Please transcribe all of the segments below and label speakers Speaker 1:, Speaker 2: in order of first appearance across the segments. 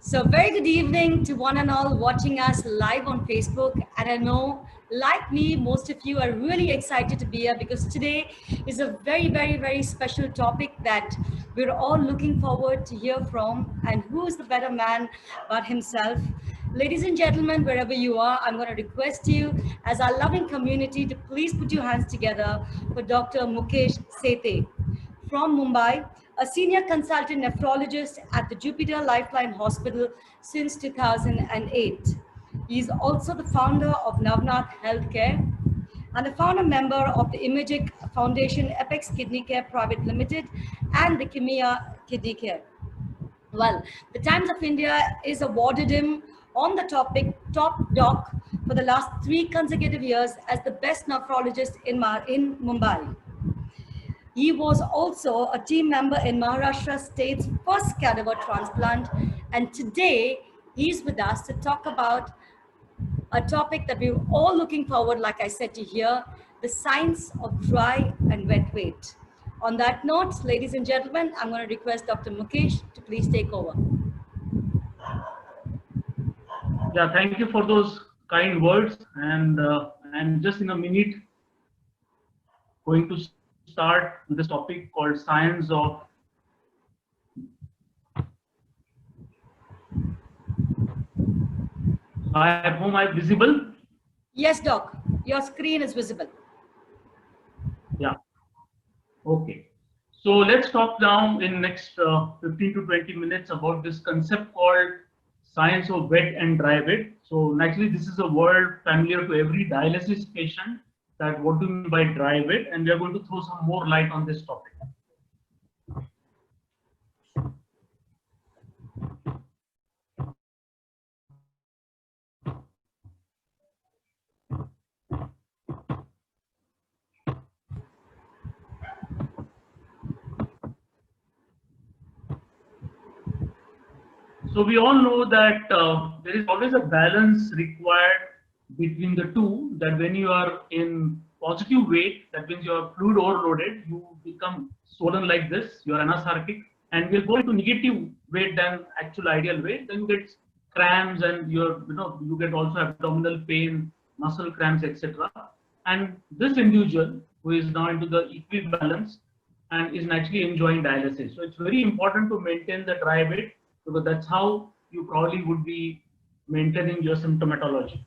Speaker 1: So, very good evening to one and all watching us live on Facebook. And I know, like me, most of you are really excited to be here because today is a very special topic that we're all looking forward to hear from. And who is the better man but himself? Ladies and gentlemen, wherever you are, I'm going to request you, as our loving community, to please put your hands together for Dr. Mukesh Sethe from Mumbai, a senior consultant nephrologist at the Jupiter Lifeline Hospital since 2008. He is also the founder of Navnath Healthcare and a founder member of the Imagic Foundation, Apex Kidney Care Private Limited, and the Kimia Kidney Care. Well, the Times of India is awarded him on the topic Top Doc for the last 3 consecutive years as the best nephrologist in Mumbai. He was also a team member in Maharashtra State's first cadaver transplant, and today he's with us to talk about a topic that we're all looking forward, like I said, to hear, the science of dry and wet weight. On that note, ladies and gentlemen, I'm going to request Dr. Mukesh to please take over.
Speaker 2: Yeah, thank you for those kind words. And just in a minute, going to start this topic called science of. I hope I'm visible.
Speaker 1: Yes, Doc, your screen is visible.
Speaker 2: Yeah. Okay. So let's talk now in next 15 to 20 minutes about this concept called science of wet and dry bed. So naturally, this is a word familiar to every dialysis patient, that what do you mean by dry bed, and we are going to throw some more light on this topic. So we all know that there is always a balance required between the two, that when you are in positive weight, that means you are fluid overloaded, you become swollen like this, you are anasarchic, and will go into negative weight than actual ideal weight, then you get cramps and you get also abdominal pain, muscle cramps, etc. And this individual who is now into the equibalance and is naturally enjoying dialysis. So it's very important to maintain the dry weight, because that's how you probably would be maintaining your symptomatology.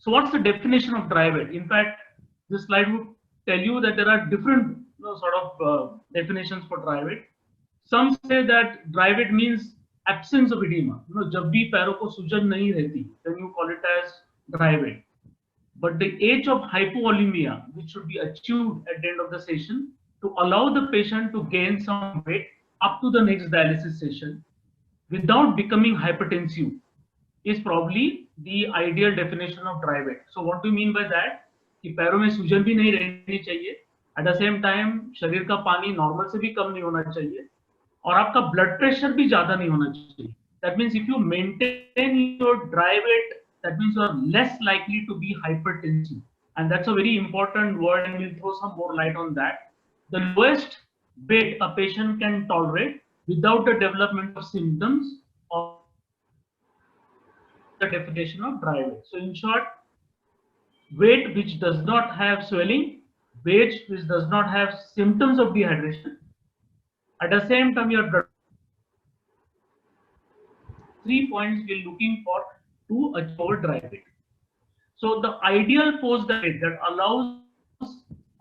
Speaker 2: So what's the definition of dry weight? In fact, this slide would tell you that there are different sort of definitions for dry weight. Some say that dry weight means absence of edema. जब भी पैरों को सूजन नहीं रहती, then you call it as dry weight. But the age of hypovolemia, which should be achieved at the end of the session to allow the patient to gain some weight up to the next dialysis session without becoming hypertensive, is probably the ideal definition of dry weight. So what do you mean by that? कि पैरों में सूजन भी नहीं रहनी चाहिए, at the same time शरीर का पानी नॉर्मल से भी कम नहीं होना चाहिए, और आपका ब्लड प्रेशर भी ज्यादा नहीं होना चाहिए. That means if you maintain your dry weight, that means you are less likely to be hypertensive. And that's a very important word, and we'll throw some more light on that. The lowest weight a patient can tolerate without the development of symptoms of the definition of dry weight. So in short, weight which does not have swelling, weight which does not have symptoms of dehydration. At the same time, your blood, 3 points we're looking for to achieve dry weight. So the ideal post diet that allows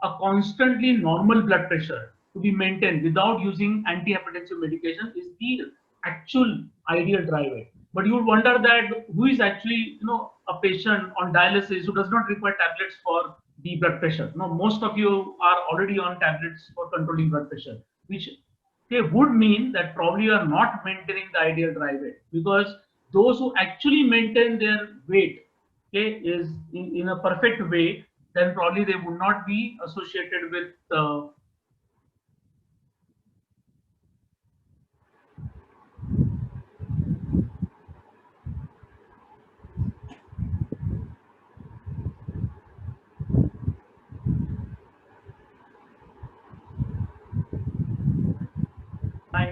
Speaker 2: a constantly normal blood pressure to be maintained without using antihypertensive medication is the actual ideal dry weight. But you would wonder that who is actually a patient on dialysis who does not require tablets for the blood pressure. No, most of you are already on tablets for controlling blood pressure, which would mean that probably you are not maintaining the ideal dry weight, because those who actually maintain their weight is in a perfect way, then probably they would not be associated with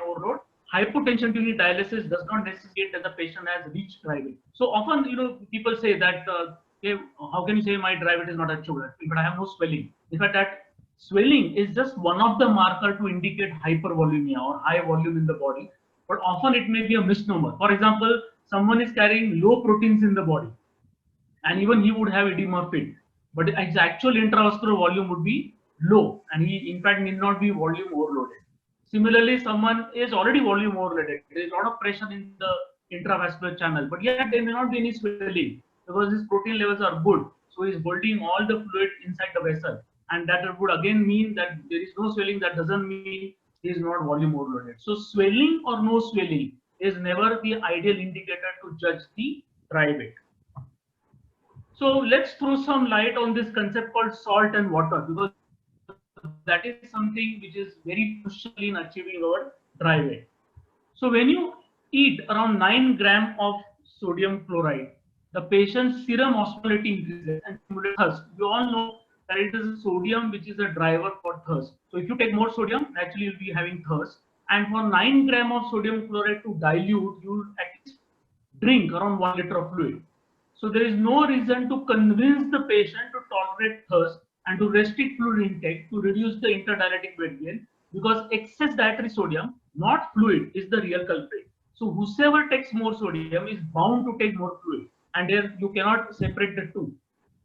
Speaker 2: overload, hypotension during dialysis does not necessitate that the patient has reached dry weight. So often, people say that, hey, how can you say my dry weight is not achieved, but I have no swelling. In fact, that swelling is just one of the marker to indicate hypervolemia or high volume in the body. But often it may be a misnomer. For example, someone is carrying low proteins in the body, and even he would have edema fit, but his actual intravascular volume would be low, and he in fact need not be volume overloaded. Similarly, someone is already volume overloaded. There is a lot of pressure in the intravascular channel, but yet there may not be any swelling because his protein levels are good. So he is holding all the fluid inside the vessel, and that would again mean that there is no swelling. That doesn't mean he is not volume overloaded. So swelling or no swelling is never the ideal indicator to judge the dry weight. So let's throw some light on this concept called salt and water, because that is something which is very crucial in achieving our dry weight. So when you eat around 9 gram of sodium chloride, the patient's serum osmolality increases and stimulates thirst. We all know that it is sodium which is a driver for thirst. So if you take more sodium, naturally you'll be having thirst. And for 9 gram of sodium chloride to dilute, you will at least drink around 1 liter of fluid. So there is no reason to convince the patient to tolerate thirst and to restrict fluid intake to reduce the interdialytic weight gain, because excess dietary sodium, not fluid, is the real culprit. So whosoever takes more sodium is bound to take more fluid, and there you cannot separate the two.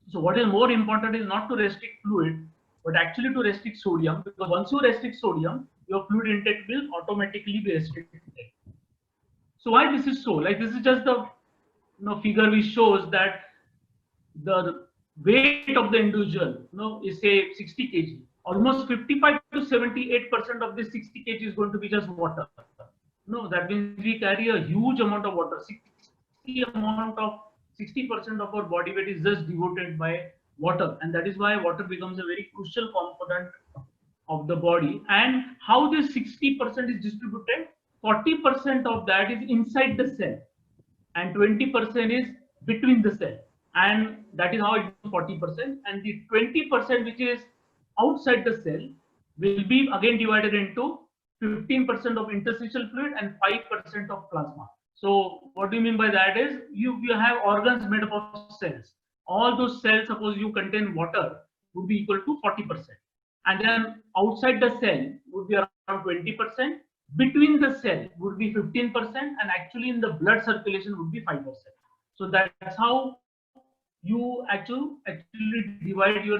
Speaker 2: So what is more important is not to restrict fluid, but actually to restrict sodium, because once you restrict sodium, your fluid intake will automatically be restricted. So why this is so? Like, this is just the figure which shows that the weight of the individual, is say 60 kg. Almost 55 to 78% of this 60 kg is going to be just water. That means we carry a huge amount of water. 60% of our body weight is just devoted by water, and that is why water becomes a very crucial component of the body. And how this 60% is distributed? 40% of that is inside the cell, and 20% is between the cell, and that is how it is 40%. And the 20% which is outside the cell will be again divided into 15% of interstitial fluid and 5% of plasma. So what do you mean by that is you have organs made up of cells. All those cells, suppose you contain water, would be equal to 40%, and then outside the cell would be around 20%. Between the cell would be 15%, and actually in the blood circulation would be 5%. So that's how you actually divide your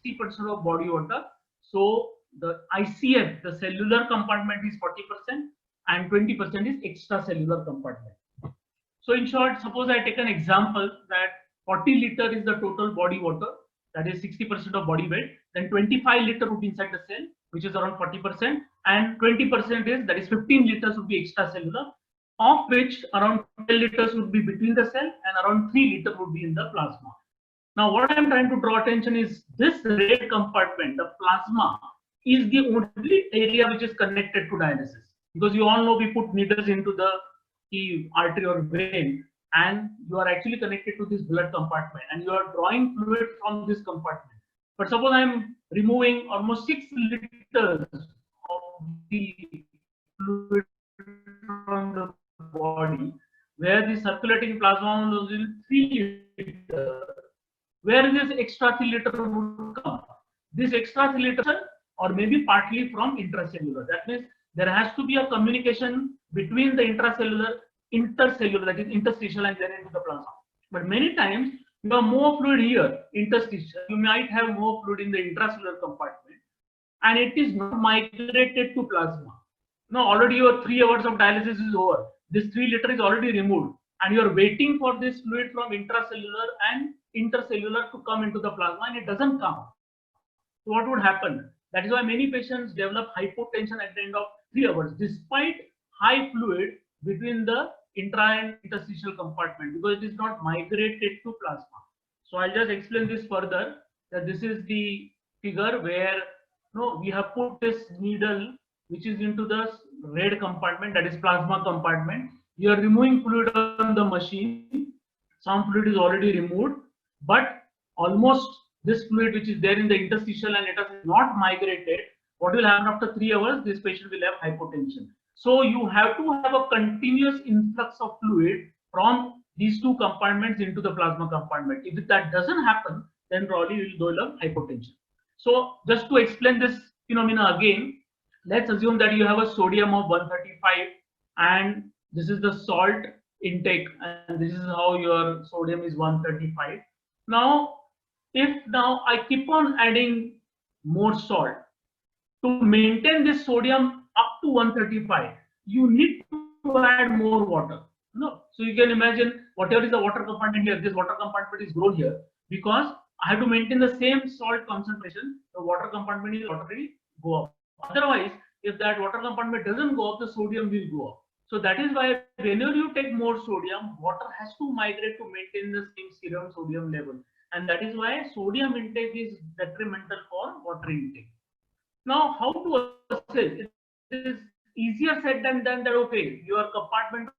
Speaker 2: 60% of body water. So the ICF, the cellular compartment, is 40%, and 20% is extracellular compartment. So in short, suppose I take an example that 40 liter is the total body water, that is 60% of body weight. Then 25 liter would be inside the cell, which is around 40%, and 20% is, that is 15 liters would be extracellular, of which around 12 liters would be between the cell and around 3 liters would be in the plasma. Now what I'm trying to draw attention is this red compartment, the plasma, is the only area which is connected to dialysis, because you all know we put needles into the artery or vein, and you are actually connected to this blood compartment, and you are drawing fluid from this compartment. But suppose I'm removing almost 6 liters of the fluid from the body, where the circulating plasma was in 3 liters, where this extra 3 liter would come. This extra 3 liter, or maybe partly from intracellular. That means there has to be a communication between the intracellular, intercellular, that is interstitial, and then into the plasma. But many times you have more fluid here, interstitial. You might have more fluid in the intracellular compartment, and it is not migrated to plasma. Now already your 3 hours of dialysis is over. This 3 liter is already removed, and you are waiting for this fluid from intracellular and intercellular to come into the plasma, and it doesn't come. So what would happen? That is why many patients develop hypotension at the end of 3 hours, despite high fluid between the intra and interstitial compartment, because it is not migrated to plasma. So I'll just explain this further, that this is the figure where we have put this needle which is into the red compartment, that is plasma compartment. You are removing fluid on the machine. Some fluid is already removed, but almost this fluid which is there in the interstitial and it has not migrated. What will happen after 3 hours? This patient will have hypotension. So you have to have a continuous influx of fluid from these two compartments into the plasma compartment. If that doesn't happen, then probably you will develop hypotension. So just to explain this phenomena again, let's assume that you have a sodium of 135 and this is the salt intake and this is how your sodium is 135. Now, if now I keep on adding more salt, to maintain this sodium up to 135, you need to add more water. No, so you can imagine whatever is the water compartment here, this water compartment is grown here because I have to maintain the same salt concentration. The water compartment will already go up. Otherwise, if that water compartment doesn't go up, the sodium will go up. So that is why whenever you take more sodium, water has to migrate to maintain the same serum sodium level, and that is why sodium intake is detrimental for water intake. Now, how to assess? It is easier said than done. That okay, your compartment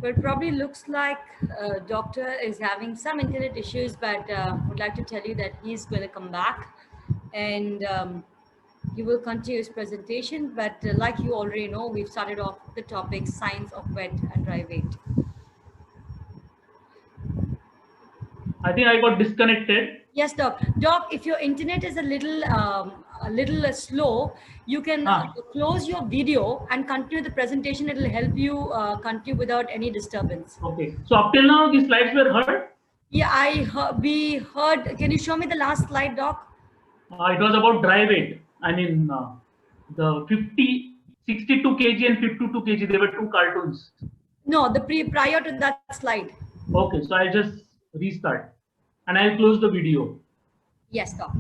Speaker 1: Well, it probably looks like doctor is having some internet issues, but would like to tell you that he's going to come back and he will continue his presentation. But like you already know, we've started off the topic signs of wet and dry weight.
Speaker 2: I think I got disconnected.
Speaker 1: Yes, Doc. Doc, if your internet is a little slow, you can close your video and continue the presentation. It will help you continue without any disturbance.
Speaker 2: Okay. So up till now, the slides were heard.
Speaker 1: Yeah, we heard. Can you show me the last slide, Doc?
Speaker 2: It was about dry weight. I mean, the 62 kg and 52 kg. They were two cartoons.
Speaker 1: No, the prior to that slide.
Speaker 2: Okay. So I'll just restart, and I'll close the video.
Speaker 1: Yes, Doc.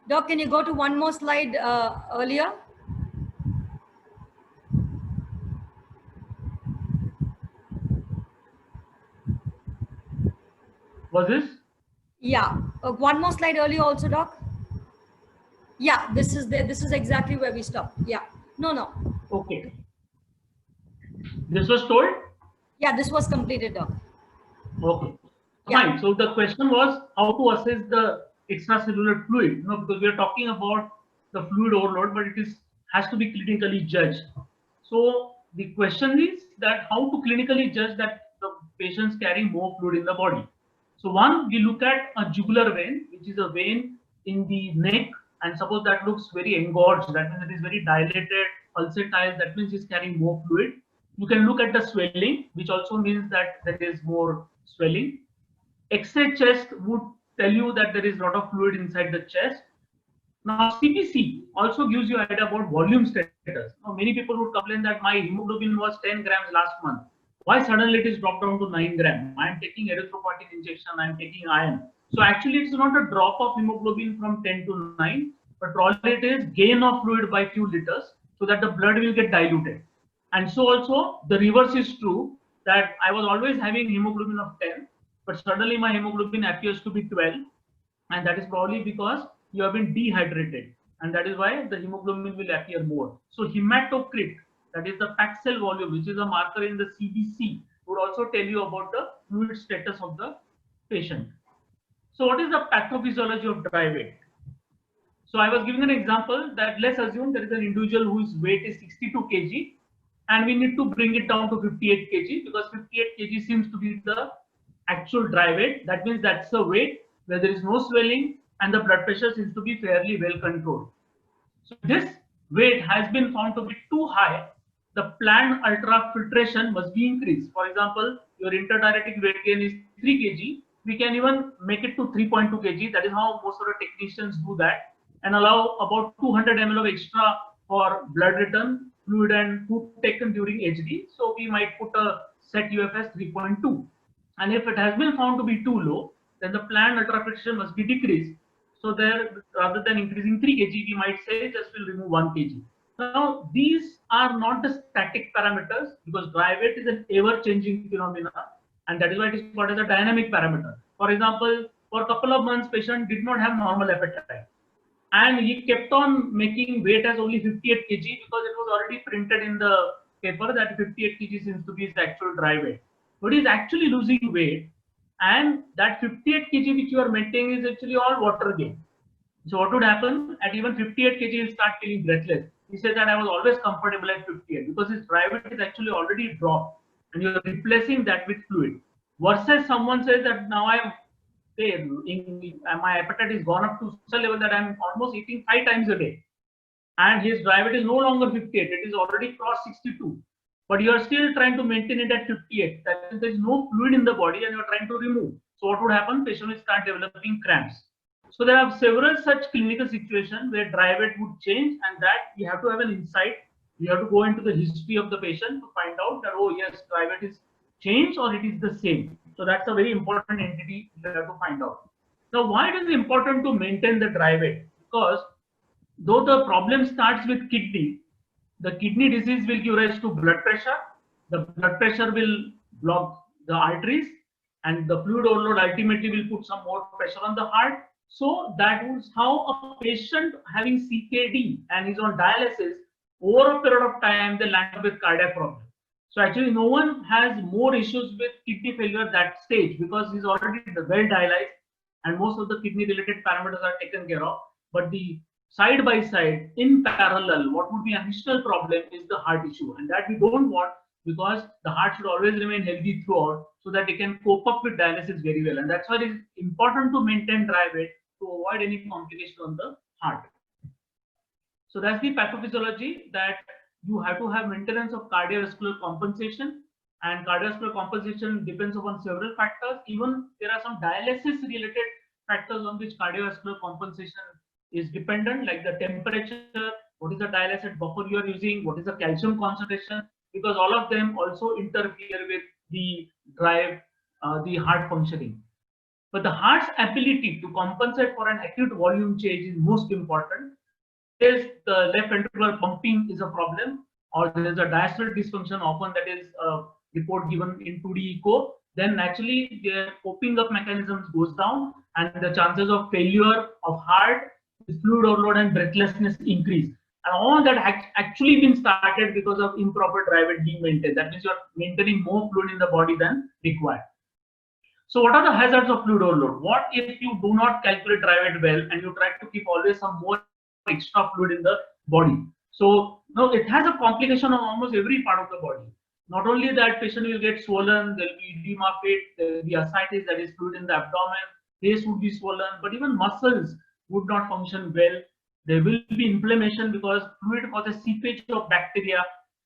Speaker 1: Doc, can you go to one more slide earlier?
Speaker 2: Was this?
Speaker 1: Yeah. One more slide earlier also, Doc. Yeah, this is exactly where we stopped. Yeah. No.
Speaker 2: Okay. This was told?
Speaker 1: Yeah, this was completed, Doc.
Speaker 2: Okay.
Speaker 1: Yeah.
Speaker 2: Fine. So the question was how to assess the extracellular fluid, because we are talking about the fluid overload, but it has to be clinically judged. So the question is that how to clinically judge that the patient's carrying more fluid in the body. So one, we look at a jugular vein, which is a vein in the neck, and suppose that looks very engorged, that means it is very dilated, pulsatile, that means it's carrying more fluid. You can look at the swelling, which also means that there is more swelling. X-ray chest would tell you that there is a lot of fluid inside the chest. Now, CBC also gives you an idea about volume status. Now, many people would complain that my hemoglobin was 10 grams last month. Why suddenly it is dropped down to 9 grams? I am taking erythropoietin injection, I am taking iron. So actually, it's not a drop of hemoglobin from 10 to 9, but probably it is gain of fluid by few liters so that the blood will get diluted. And so also the reverse is true, that I was always having hemoglobin of 10, but suddenly my hemoglobin appears to be 12, and that is probably because you have been dehydrated, and that is why the hemoglobin will appear more. So hematocrit, that is the packed cell volume, which is a marker in the CBC, would also tell you about the fluid status of the patient. So what is the pathophysiology of dry weight? So I was giving an example that let's assume there is an individual whose weight is 62 kg and we need to bring it down to 58 kg because 58 kg seems to be the actual dry weight. That means that's the weight where there is no swelling and the blood pressure seems to be fairly well controlled. So this weight has been found to be too high. The planned ultrafiltration must be increased. For example, your interdiabetic weight gain is 3 kg. We can even make it to 3.2 kg. That is how most of the technicians do that and allow about 200 ml of extra for blood return, fluid and food taken during HD. So we might put a set UFS 3.2. And if it has been found to be too low, then the planned ultrafiltration must be decreased. So there, rather than increasing 3 kg, we might say just will remove 1 kg. Now, these are not the static parameters because dry weight is an ever-changing phenomena, and that is why it is called as a dynamic parameter. For example, for a couple of months, patient did not have normal appetite, and he kept on making weight as only 58 kg because it was already printed in the paper that 58 kg seems to be his actual dry weight. But he's actually losing weight, and that 58 kg which you are maintaining is actually all water gain. So what would happen at even 58 kg, he'll start feeling breathless. He said that I was always comfortable at 58 because his dry weight is actually already dropped and you're replacing that with fluid. Versus someone says that now I'm my appetite is gone up to such a level that I'm almost eating 5 times a day. And his dry weight is no longer 58, it is already crossed 62. But you are still trying to maintain it at 58. That means there is no fluid in the body and you are trying to remove. So what would happen? Patient will start developing cramps. So there are several such clinical situations where dry weight would change, and that you have to have an insight. You have to go into the history of the patient to find out that, oh yes, dry weight is changed or it is the same. So that's a very important entity you have to find out. Now, why it is important to maintain the dry weight? Because though the problem starts with kidney, the kidney disease will give rise to blood pressure. The blood pressure will block the arteries, and the fluid overload ultimately will put some more pressure on the heart. So that is how a patient having CKD and is on dialysis, over a period of time, they land up with cardiac problem. So actually, no one has more issues with kidney failure at that stage because he's already well dialyzed and most of the kidney related parameters are taken care of. But the side by side, in parallel, what would be an additional problem is the heart issue, and that we don't want because the heart should always remain healthy throughout so that it can cope up with dialysis very well. And that's why it is important to maintain dry weight to avoid any complication on the heart. So that's the pathophysiology, that you have to have maintenance of cardiovascular compensation, and cardiovascular compensation depends upon several factors. Even there are some dialysis related factors on which cardiovascular compensation is dependent, like the temperature, what is the dialysis buffer you are using, what is the calcium concentration, because all of them also interfere with the heart functioning. But the heart's ability to compensate for an acute volume change is most important. If the left ventricular pumping is a problem, or there is a diastolic dysfunction, often that is a report given in 2D echo, then naturally their coping up mechanisms goes down and the chances of failure of heart, fluid overload and breathlessness increase. And all that actually been started because of improper dry weight being maintained. That means you are maintaining more fluid in the body than required. So what are the hazards of fluid overload? What if you do not calculate dry weight well and you try to keep always some more extra fluid in the body? So now it has a complication on almost every part of the body. Not only that, patient will get swollen, there will be edema fit, there will be ascites, that is fluid in the abdomen, face would be swollen, but even muscles would not function well. There will be inflammation because fluid causes seepage of bacteria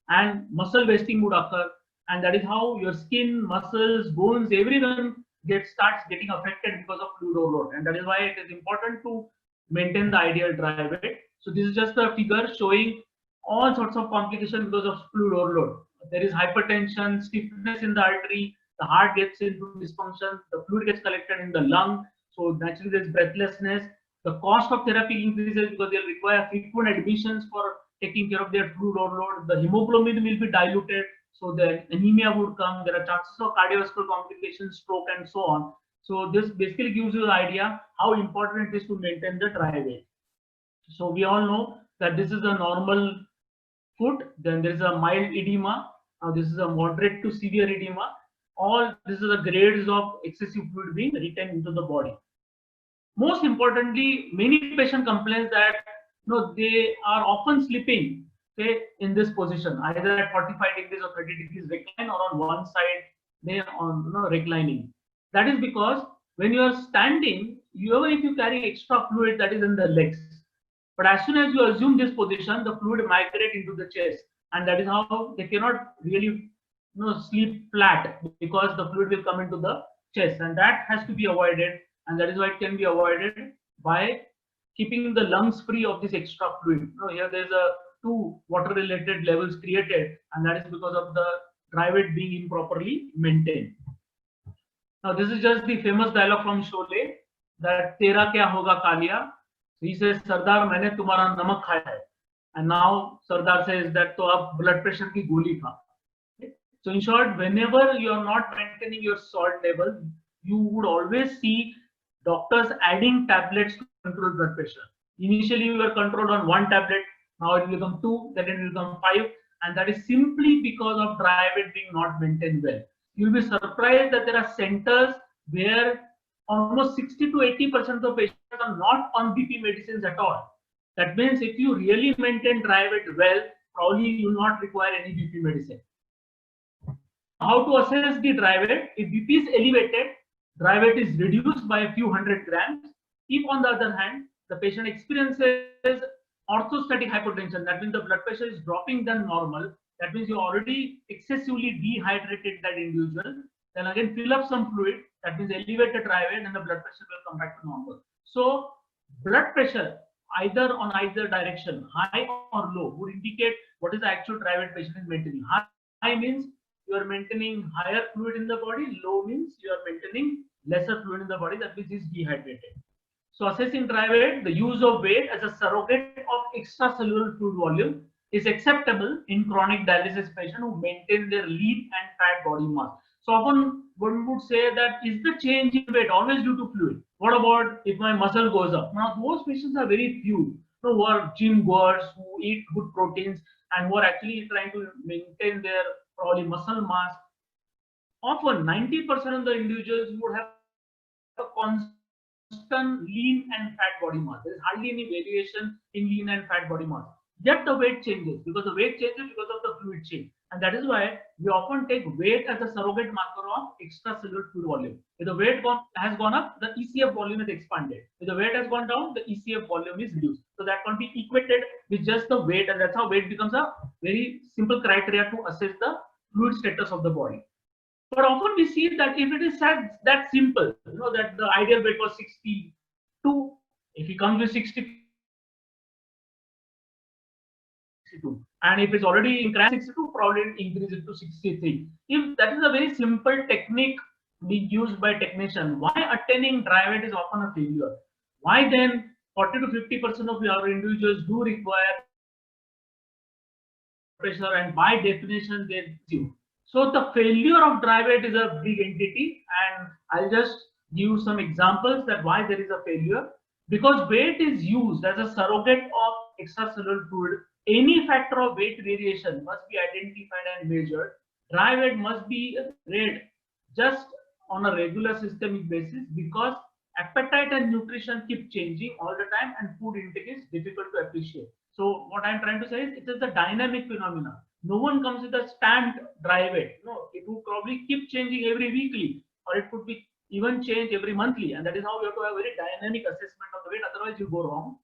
Speaker 2: and muscle wasting would occur. And that is how your skin, muscles, bones, everyone starts getting affected because of fluid overload. And that is why it is important to maintain the ideal dry weight. So this is just a figure showing all sorts of complications because of fluid overload. There is hypertension, stiffness in the artery, the heart gets into dysfunction, the fluid gets collected in the lung. So naturally there's breathlessness. The cost of therapy increases because they'll require frequent admissions for taking care of their fluid overload. The hemoglobin will be diluted, so the anemia would come. There are chances of cardiovascular complications, stroke, and so on. So this basically gives you the idea how important it is to maintain the dry weight. So we all know that this is a normal foot. Then there is a mild edema. This is a moderate to severe edema. All this is the grades of excessive fluid being retained into the body. Most importantly, many patient complains that they are often sleeping, say, in this position, either at 45 degrees or 30 degrees recline, or on one side they on reclining. That is because when you are standing, even if you carry extra fluid that is in the legs, but as soon as you assume this position, the fluid migrate into the chest, and that is how they cannot really sleep flat, because the fluid will come into the chest, and that has to be avoided. And that is why it can be avoided by keeping the lungs free of this extra fluid. Here there's a two water related levels created, and that is because of the dry weight being improperly maintained. Now this is just the famous dialogue from Sholay, that tera kya hoga Kalia. He says, Sardar, maine tumhara namak khaya hai. And now Sardar says that to ab blood pressure ki goli kha. So in short, whenever you are not maintaining your salt level, you would always see doctors adding tablets to control blood pressure. Initially, we were controlled on one tablet. Now it will become two, then it will become five, and that is simply because of dry weight being not maintained well. You'll be surprised that there are centers where almost 60 to 80% of patients are not on BP medicines at all. That means if you really maintain dry weight well, probably you will not require any BP medicine. How to assess the dry weight? If BP is elevated, dry weight is reduced by a few hundred grams. If on the other hand, the patient experiences orthostatic hypotension, that means the blood pressure is dropping than normal, that means you already excessively dehydrated that individual, then again fill up some fluid, that means elevate the dry weight, and the blood pressure will come back to normal. So blood pressure either on either direction, high or low, would indicate what is the actual dry weight patient is maintaining. High means you are maintaining higher fluid in the body, low means you are maintaining lesser fluid in the body, that means is dehydrated. So assessing dry weight, the use of weight as a surrogate of extracellular fluid volume is acceptable in chronic dialysis patients who maintain their lean and fat body mass. So often one would say that, is the change in weight always due to fluid? What about if my muscle goes up? Now those patients are very few, who are gym goers, who eat good proteins, and who are actually trying to maintain their probably muscle mass. Often 90% of the individuals would have a constant lean and fat body mass. There is hardly any variation in lean and fat body mass. Yet the weight changes, because the weight changes because of the fluid change. And that is why we often take weight as a surrogate marker of extracellular fluid volume. If the weight has gone up, the ECF volume is expanded. If the weight has gone down, the ECF volume is reduced. So that can be equated with just the weight, and that's how weight becomes a very simple criteria to assess the fluid status of the body. But often we see that if it is that simple, that the ideal weight was 62, if he comes with 62, and if it's already increased 62, probably increase it to 63. If that is a very simple technique being used by technician, why attaining dry weight is often a failure? Why then 40 to 50% of our individuals do require pressure, and by definition they do. So the failure of dry weight is a big entity, and I'll just give some examples that why there is a failure. Because weight is used as a surrogate of extracellular fluid, any factor of weight variation must be identified and measured. Dry weight must be read just on a regular systemic basis, because appetite and nutrition keep changing all the time, and food intake is difficult to appreciate. So what I'm trying to say is, it is a dynamic phenomenon. No one comes with a stamped dry weight. No, it will probably keep changing every weekly, or it could be even change every monthly, and that is how you have to have a very dynamic assessment of the weight. Otherwise, you go wrong.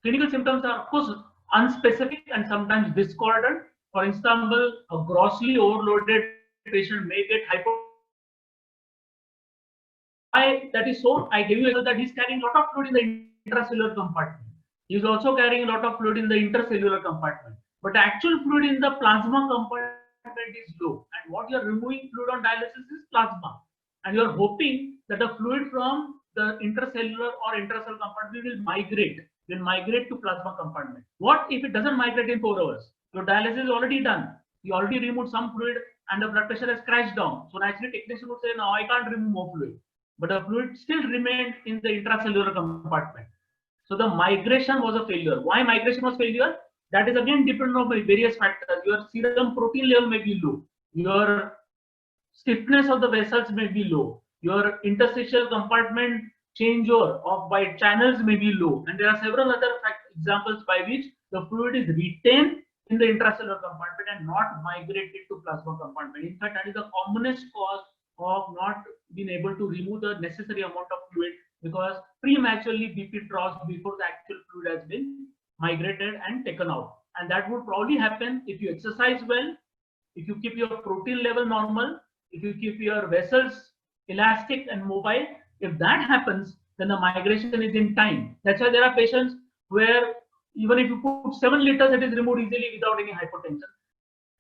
Speaker 2: Clinical symptoms are, of course, unspecific and sometimes discordant. For example, a grossly overloaded patient may get hypo. Why that is so? I give you that he's carrying a lot of fluid in the intracellular compartment. He's also carrying a lot of fluid in the intercellular compartment. But actual fluid in the plasma compartment is low. And what you're removing fluid on dialysis is plasma. And you're hoping that the fluid from the intercellular or intracellular compartment will migrate to plasma compartment. What if it doesn't migrate in 4 hours? Your dialysis is already done. You already removed some fluid and the blood pressure has crashed down. So naturally technician would say, now I can't remove more fluid. But the fluid still remained in the intracellular compartment. So the migration was a failure. Why migration was failure? That is again dependent on various factors. Your serum protein level may be low. Your stiffness of the vessels may be low. Your interstitial compartment changeover of by channels may be low, and there are several other examples by which the fluid is retained in the intracellular compartment and not migrated to plasma compartment. In fact, that is the commonest cause of not being able to remove the necessary amount of fluid, because prematurely BP draws before the actual fluid has been migrated and taken out. And that would probably happen if you exercise well, if you keep your protein level normal, if you keep your vessels elastic and mobile. If that happens, then the migration is in time. That's why there are patients where even if you put 7 liters, it is removed easily without any hypotension.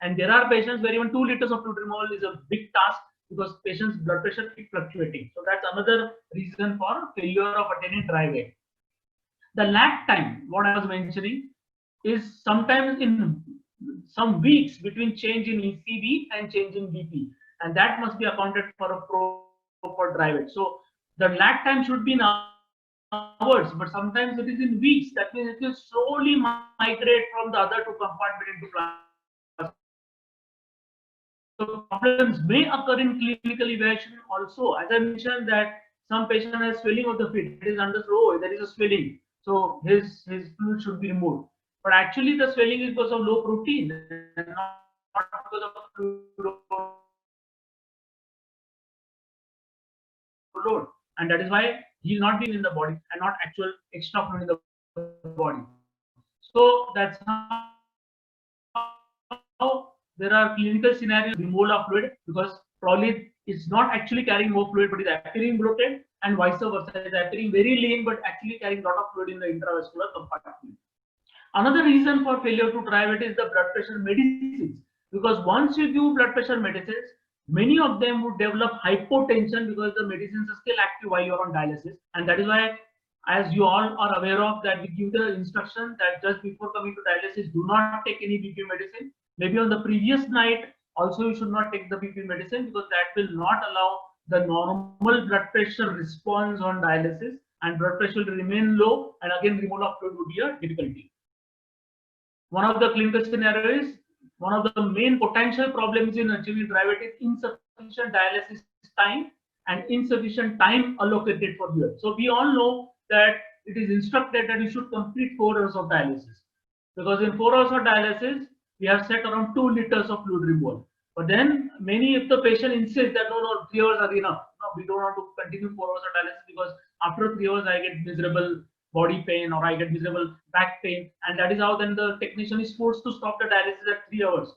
Speaker 2: And there are patients where even 2 liters of fluid removal is a big task because patients' blood pressure keeps fluctuating. So that's another reason for failure of attaining dry weight. The lag time, what I was mentioning, is sometimes in some weeks between change in ECB and change in BP, and that must be accounted for a for dry weight. So the lag time should be in hours, but sometimes it is in weeks. That means it will slowly migrate from the other two compartment into plasma. So problems may occur in clinical evaluation also. As I mentioned that some patient has swelling of the feet. It is understood, oh, there is a swelling, so his fluid should be removed. But actually the swelling is because of low protein and not because of fluid load. And that is why he is not being in the body and not actual extra fluid in the body. So that's how there are clinical scenarios removal of fluid, because probably it's not actually carrying more fluid but is appearing bloated, and vice versa, is appearing very lean but actually carrying a lot of fluid in the intravascular compartment. Another reason for failure to dry weight is the blood pressure medicines, because once you give blood pressure medicines, many of them would develop hypotension because the medicines are still active while you're on dialysis. And that is why, as you all are aware of, that we give the instruction that just before coming to dialysis, do not take any BP medicine. Maybe on the previous night also you should not take the BP medicine, because that will not allow the normal blood pressure response on dialysis, and blood pressure will remain low, and again removal of fluid would be a difficulty. One of the clinical scenarios, one of the main potential problems in achieving dry weight is insufficient dialysis time and insufficient time allocated for fluid. So we all know that it is instructed that you should complete 4 hours of dialysis, because in 4 hours of dialysis we have set around 2 liters of fluid removal. But then many of the patient insist that no, 3 hours are enough. No, we don't want to continue 4 hours of dialysis because after 3 hours I get miserable body pain or I get miserable back pain, and that is how then the technician is forced to stop the dialysis at 3 hours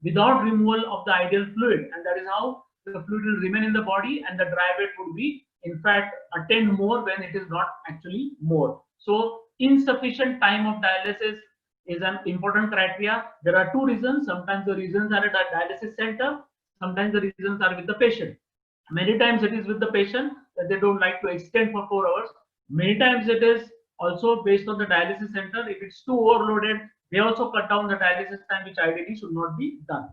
Speaker 2: without removal of the ideal fluid, and that is how the fluid will remain in the body and the dry weight would be in fact attained more when it is not actually more. So insufficient time of dialysis is an important criteria. There are 2 reasons. Sometimes the reasons are at a dialysis center, sometimes the reasons are with the patient. Many times it is with the patient that they don't like to extend for 4 hours. Many times it is also based on the dialysis center. If it's too overloaded, they also cut down the dialysis time, which ideally should not be done.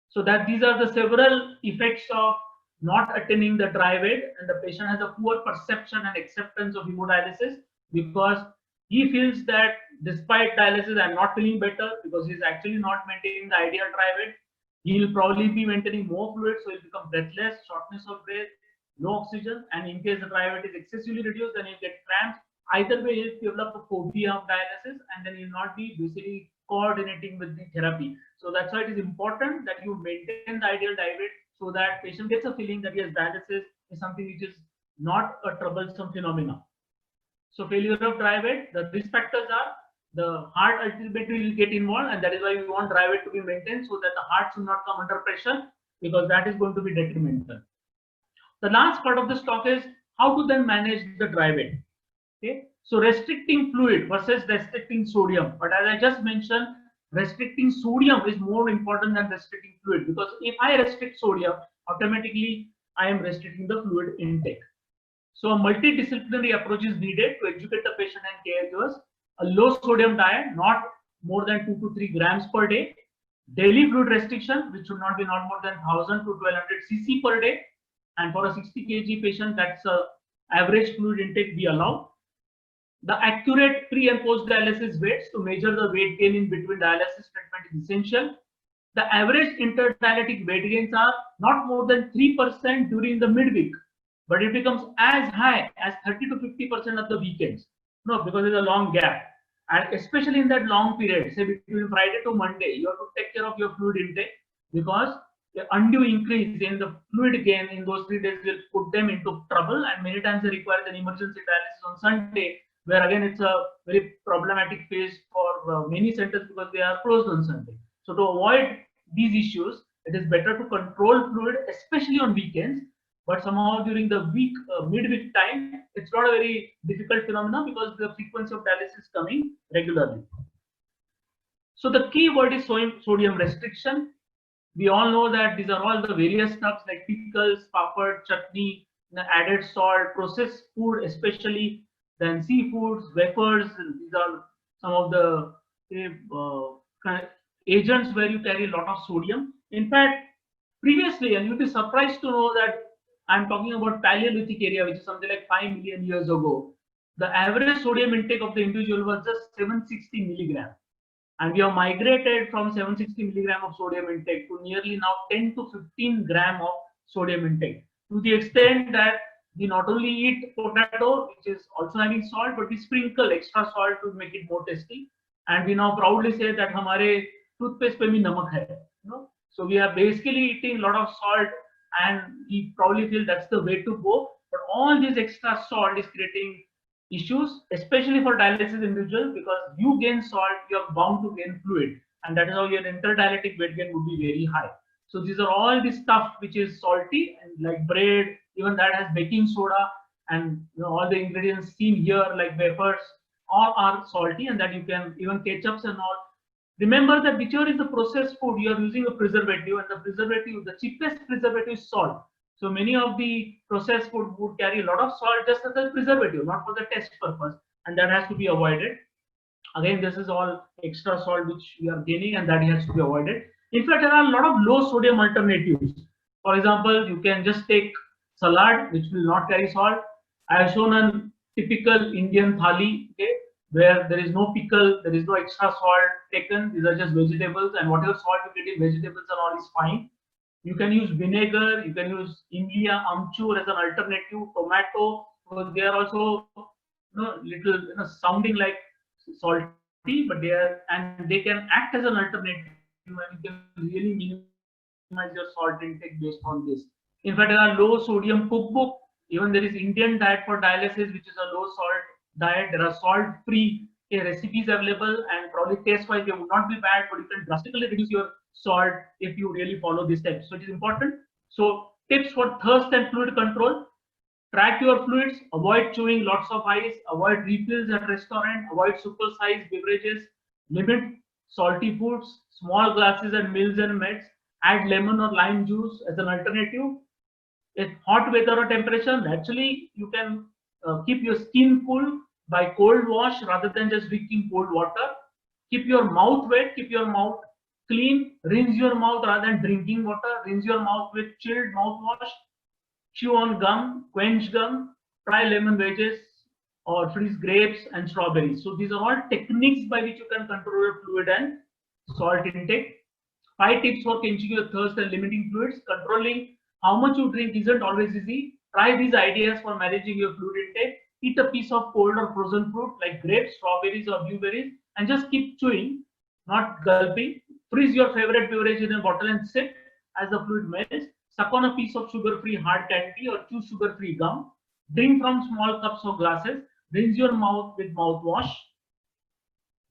Speaker 2: So that these are the several effects of not attaining the dry weight, and the patient has a poor perception and acceptance of hemodialysis, because he feels that despite dialysis I'm not feeling better, because he's actually not maintaining the ideal dry weight. He'll probably be maintaining more fluid, so he'll become breathless, shortness of breath, low oxygen, and in case the dry weight is excessively reduced, then he'll get cramps. Either way, he'll develop a phobia of dialysis, and then he'll not be basically coordinating with the therapy. So that's why it is important that you maintain the ideal dry weight, so that patient gets a feeling that yes, dialysis is something which is not a troublesome phenomena. So failure of dry weight, the risk factors are the heart ultimately will get involved, and that is why we want dry weight to be maintained, so that the heart should not come under pressure, because that is going to be detrimental. The last part of this talk is how to then manage the dry weight. Okay, so restricting fluid versus restricting sodium. But as I just mentioned, restricting sodium is more important than restricting fluid, because if I restrict sodium, automatically I am restricting the fluid intake. So a multidisciplinary approach is needed to educate the patient and caregivers. A low sodium diet, not more than 2 to 3 grams per day. Daily fluid restriction, which should not be not more than 1000 to 1200 cc per day. And for a 60 kg patient, that's a average fluid intake we allow. The accurate pre and post dialysis weights to measure the weight gain in between dialysis treatment is essential. The average interdialytic weight gains are not more than 3% during the midweek. but it becomes as high as 30 to 50% at the weekends. No, because there's a long gap. And especially in that long period, say between Friday to Monday, you have to take care of your fluid intake, because the undue increase in the fluid gain in those 3 days will put them into trouble, and many times they require an emergency dialysis on Sunday, where again it's a very problematic phase for many centers because they are closed on Sunday. So to avoid these issues, it is better to control fluid, especially on weekends. But somehow during the week, midweek time, it's not a very difficult phenomenon because the frequency of dialysis is coming regularly. So the key word is sodium restriction. We all know that these are all the various stuffs like pickles, papad, chutney, added salt, processed food, especially then seafoods, wafers. These are some of the kind of agents where you carry a lot of sodium. In fact, previously, and you'll be surprised to know that I'm talking about Paleolithic area, which is something like 5 million years ago. The average sodium intake of the individual was just 760 milligram. And we have migrated from 760 milligram of sodium intake to nearly now 10 to 15 gram of sodium intake, to the extent that we not only eat potato, which is also having salt, but we sprinkle extra salt to make it more tasty. And we now proudly say that hamare toothpaste pe bhi namak hai. You know? So we are basically eating a lot of salt, and we probably feel that's the way to go. But all this extra salt is creating issues, especially for dialysis individuals, because you gain salt, you are bound to gain fluid, and that is how your interdialytic weight gain would be very high. So these are all the stuff which is salty, and like bread, even that has baking soda, and all the ingredients seen here like wafers, all are salty, and that you can even ketchups and all. Remember that whichever is the processed food, you are using a preservative, and the preservative, the cheapest preservative is salt. So many of the processed food would carry a lot of salt just as a preservative, not for the test purpose, and that has to be avoided. Again, this is all extra salt which we are gaining, and that has to be avoided. In fact, there are a lot of low sodium alternatives. For example, you can just take salad, which will not carry salt. I have shown a typical Indian thali, okay, where there is no pickle, there is no extra salt taken. These are just vegetables, and whatever salt you get in vegetables and all is fine. You can use vinegar, you can use Imlia, Amchur as an alternative, tomato, because they are also little sounding like salty, but they are, and they can act as an alternative, and you can really minimize your salt intake based on this. In fact, there are low sodium cookbook. Even there is Indian diet for dialysis, which is a low salt diet. There are salt free recipes available, and probably taste wise they would not be bad, but you can drastically reduce your salt if you really follow these steps. So it is important. So tips for thirst and fluid control: track your fluids, avoid chewing lots of ice, avoid refills at restaurant, avoid super sized beverages, limit salty foods, small glasses and meals and meds, add lemon or lime juice as an alternative. If hot weather or temperature, naturally you can keep your skin cool by cold wash rather than just drinking cold water. Keep your mouth wet, keep your mouth clean, rinse your mouth rather than drinking water, rinse your mouth with chilled mouthwash, chew on gum, quench gum, try lemon wedges or freeze grapes and strawberries. So these are all techniques by which you can control your fluid and salt intake. 5 tips for quenching your thirst and limiting fluids. Controlling how much you drink isn't always easy. Try these ideas for managing your fluid intake. Eat a piece of cold or frozen fruit like grapes, strawberries or blueberries, and just keep chewing, not gulping. Freeze your favorite beverage in a bottle and sip as the fluid melts. Suck on a piece of sugar-free hard candy or chew sugar-free gum. Drink from small cups or glasses. Rinse your mouth with mouthwash.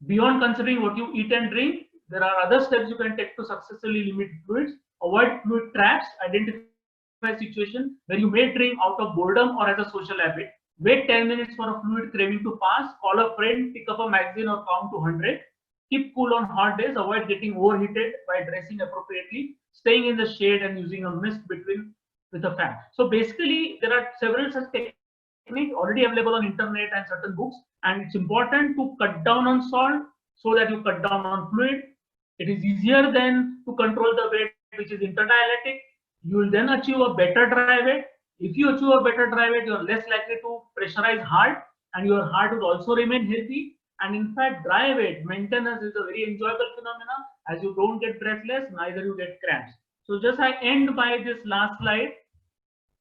Speaker 2: Beyond considering what you eat and drink, there are other steps you can take to successfully limit fluids. Avoid fluid traps. Identify situations where you may drink out of boredom or as a social habit. Wait 10 minutes for a fluid craving to pass. Call a friend, pick up a magazine or count to 100. Keep cool on hot days. Avoid getting overheated by dressing appropriately. Staying in the shade and using a mist between with a fan. So basically, there are several such techniques already available on internet and certain books. And it's important to cut down on salt so that you cut down on fluid. It is easier than to control the weight, which is interdialytic. You will then achieve a better dry weight. If you achieve a better dry weight, you are less likely to pressurize heart, and your heart will also remain healthy. And in fact, dry weight maintenance is a very enjoyable phenomenon, as you don't get breathless, neither you get cramps. So just I end by this last slide.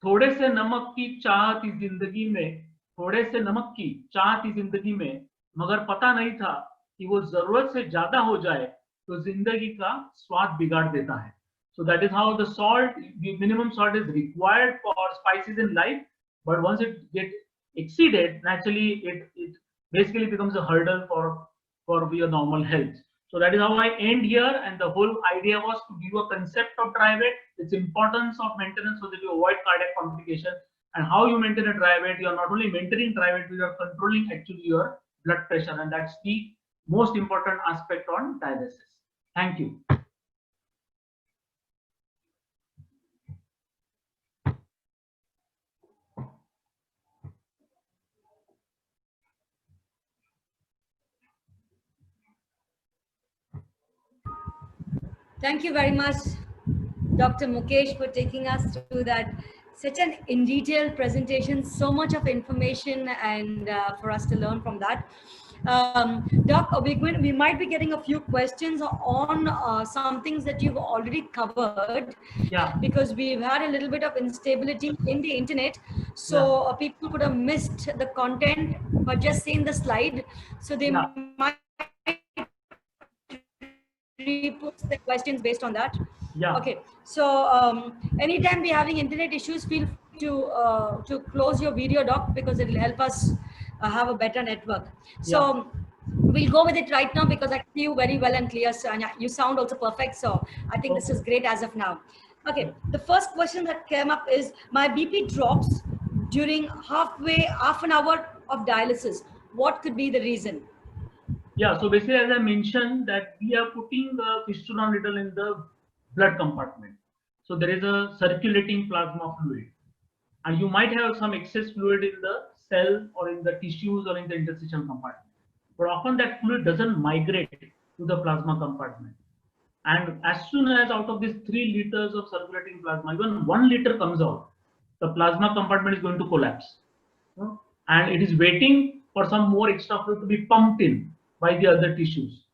Speaker 2: थोड़े से नमक की चाह थी जिंदगी में, थोड़े से नमक की चाह थी जिंदगी में, मगर पता नहीं था कि वो जरूरत से ज्यादा हो जाए तो जिंदगी का स्वाद बिगाड़ देता है. So that is how the salt, the minimum salt is required for spices in life, but once it get exceeded, naturally it basically becomes a hurdle for your normal health. So that is how I end here, and the whole idea was to give a concept of dry weight, its importance of maintenance so that you avoid cardiac complication, and how you maintain a dry weight. You are not only maintaining dry weight, you are controlling actually your blood pressure, and that's the most important aspect on dialysis. Thank you.
Speaker 1: Thank you very much, Dr. Mukesh, for taking us through that such an in detail presentation, so much of information, and for us to learn from that. Doc, we might be getting a few questions on some things that you've already covered.
Speaker 2: Yeah.
Speaker 1: Because we've had a little bit of instability in the internet, so
Speaker 2: Yeah.
Speaker 1: people could have missed the content but just seen the slide, so they
Speaker 2: Yeah.
Speaker 1: might repost the questions based on that.
Speaker 2: Yeah.
Speaker 1: Okay, so anytime we're having internet issues, feel free to close your video, Doc, because it will help us have a better network. So we'll go with it right now because I can see you very well and clear, so, and you sound also perfect. So I think this is great as of now. Okay, the first question that came up is my BP drops during half an hour of dialysis. What could be the reason?
Speaker 2: Yeah, so basically, as I mentioned, that we are putting the fistula needle in the blood compartment. So there is a circulating plasma fluid, and you might have some excess fluid in the cell or in the tissues or in the interstitial compartment. But often that fluid doesn't migrate to the plasma compartment. And as soon as out of these 3 liters of circulating plasma, even 1 liter comes out, the plasma compartment is going to collapse. And it is waiting for some more extra fluid to be pumped in by the other tissues.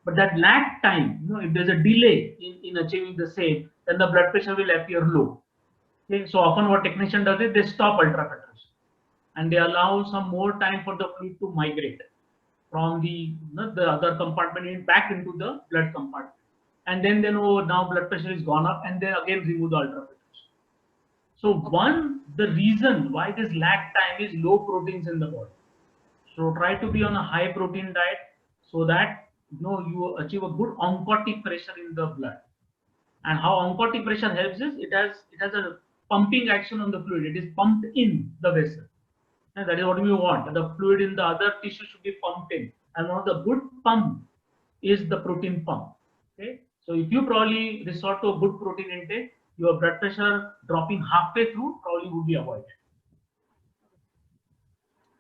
Speaker 2: But that lag time, if there's a delay in achieving the same, then the blood pressure will appear low. Okay, so often what technician does is they stop ultrafiltration and they allow some more time for the fluid to migrate from the other compartment back into the blood compartment. And then they know now blood pressure is gone up, and then again remove the ultrafiltration. So the reason why this lag time is low proteins in the body. So try to be on a high protein diet so that you achieve a good oncotic pressure in the blood. And how oncotic pressure helps is it has a pumping action on the fluid. It is pumped in the vessel. And that is what we want. The fluid in the other tissue should be pumped in. And one of the good pump is the protein pump. Okay. So if you probably resort to a good protein intake, your blood pressure dropping halfway through probably would be avoided.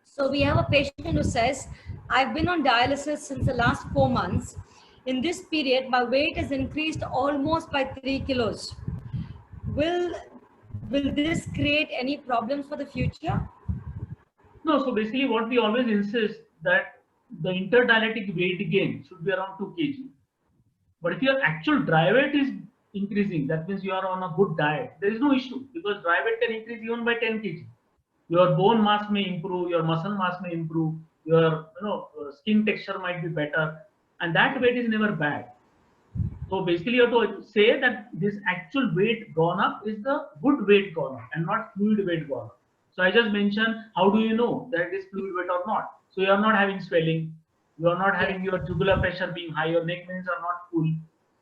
Speaker 1: So we have a patient who says, I've been on dialysis since the last 4 months. In this period, my weight has increased almost by 3 kilos. Will this create any problems for the future?
Speaker 2: No, so basically what we always insist that the interdialytic weight gain should be around 2 kg. But if your actual dry weight is increasing, that means you are on a good diet. There is no issue because dry weight can increase even by 10 kg. Your bone mass may improve, your muscle mass may improve, your skin texture might be better, and that weight is never bad. So basically, you have to say that this actual weight gone up is the good weight gone up and not fluid weight gone up. So I just mentioned, how do you know that it is fluid weight or not? So you are not having swelling, you are not having your jugular pressure being high, your neck veins are not full,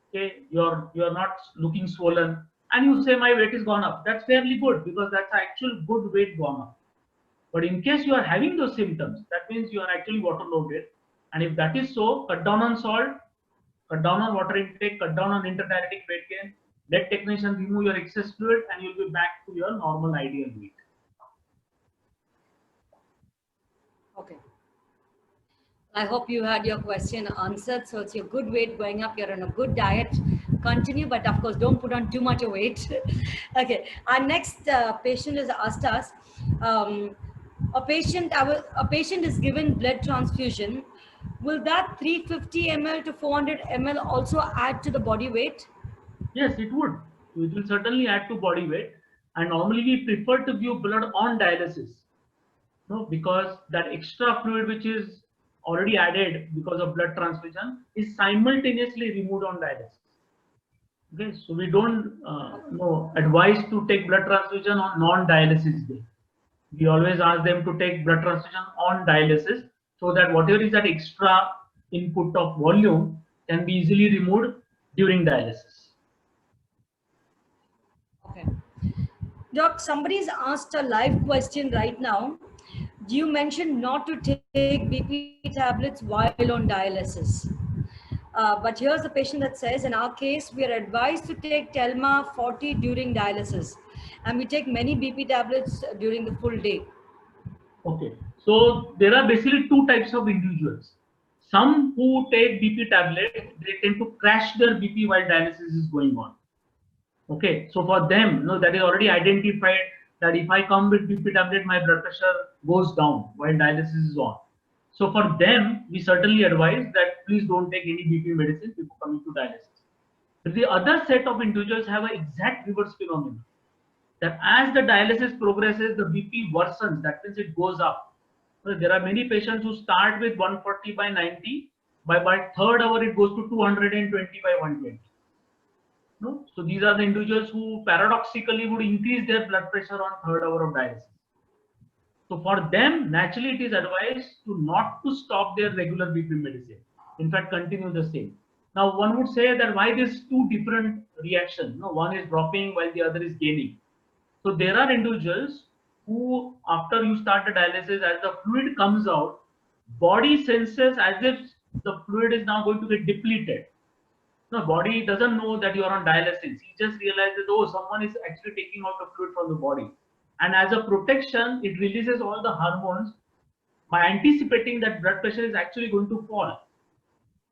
Speaker 2: okay, you are not looking swollen, and you say my weight is gone up. That's fairly good because that's actual good weight gone up. But in case you are having those symptoms, that means you are actually water loaded. And if that is so, cut down on salt, cut down on water intake, cut down on interdialytic weight gain, let technician remove your excess fluid, and you'll be back to your normal ideal weight.
Speaker 1: Okay. I hope you had your question answered. So it's your good weight going up. You're on a good diet. Continue, but of course, don't put on too much weight. Okay. Our next patient has asked us, a patient is given blood transfusion. Will that 350 ml to 400 ml also add to the body weight?
Speaker 2: Yes, it would. It will certainly add to body weight. and normally we prefer to give blood on dialysis, no, because that extra fluid which is already added because of blood transfusion is simultaneously removed on dialysis. Okay, so we don't advise to take blood transfusion on non-dialysis day. We always ask them to take blood transfusion on dialysis so that whatever is that extra input of volume can be easily removed during dialysis.
Speaker 1: Okay. Doc, somebody's asked a live question right now. You mentioned not to take BP tablets while on dialysis. But here's the patient that says, in our case, we are advised to take Telma 40 during dialysis, and we take many BP tablets during the full day.
Speaker 2: Okay, so there are basically two types of individuals. Some who take BP tablet, they tend to crash their BP while dialysis is going on. Okay, so for them, that is already identified that if I come with BP tablet, my blood pressure goes down while dialysis is on. So for them, we certainly advise that please don't take any BP medicine before coming to dialysis. But the other set of individuals have an exact reverse phenomenon. That as the dialysis progresses, the BP worsens. That means it goes up. So there are many patients who start with 140 by 90. By third hour, it goes to 220 by 120. No? So these are the individuals who paradoxically would increase their blood pressure on third hour of dialysis. So for them, naturally it is advised to not to stop their regular BP medicine. In fact, continue the same. Now one would say that why these two different reactions? One is dropping while the other is gaining. So there are individuals who, after you start the dialysis, as the fluid comes out, body senses as if the fluid is now going to get depleted. No, body doesn't know that you are on dialysis. He just realizes, oh, someone is actually taking out the fluid from the body. And as a protection, it releases all the hormones by anticipating that blood pressure is actually going to fall.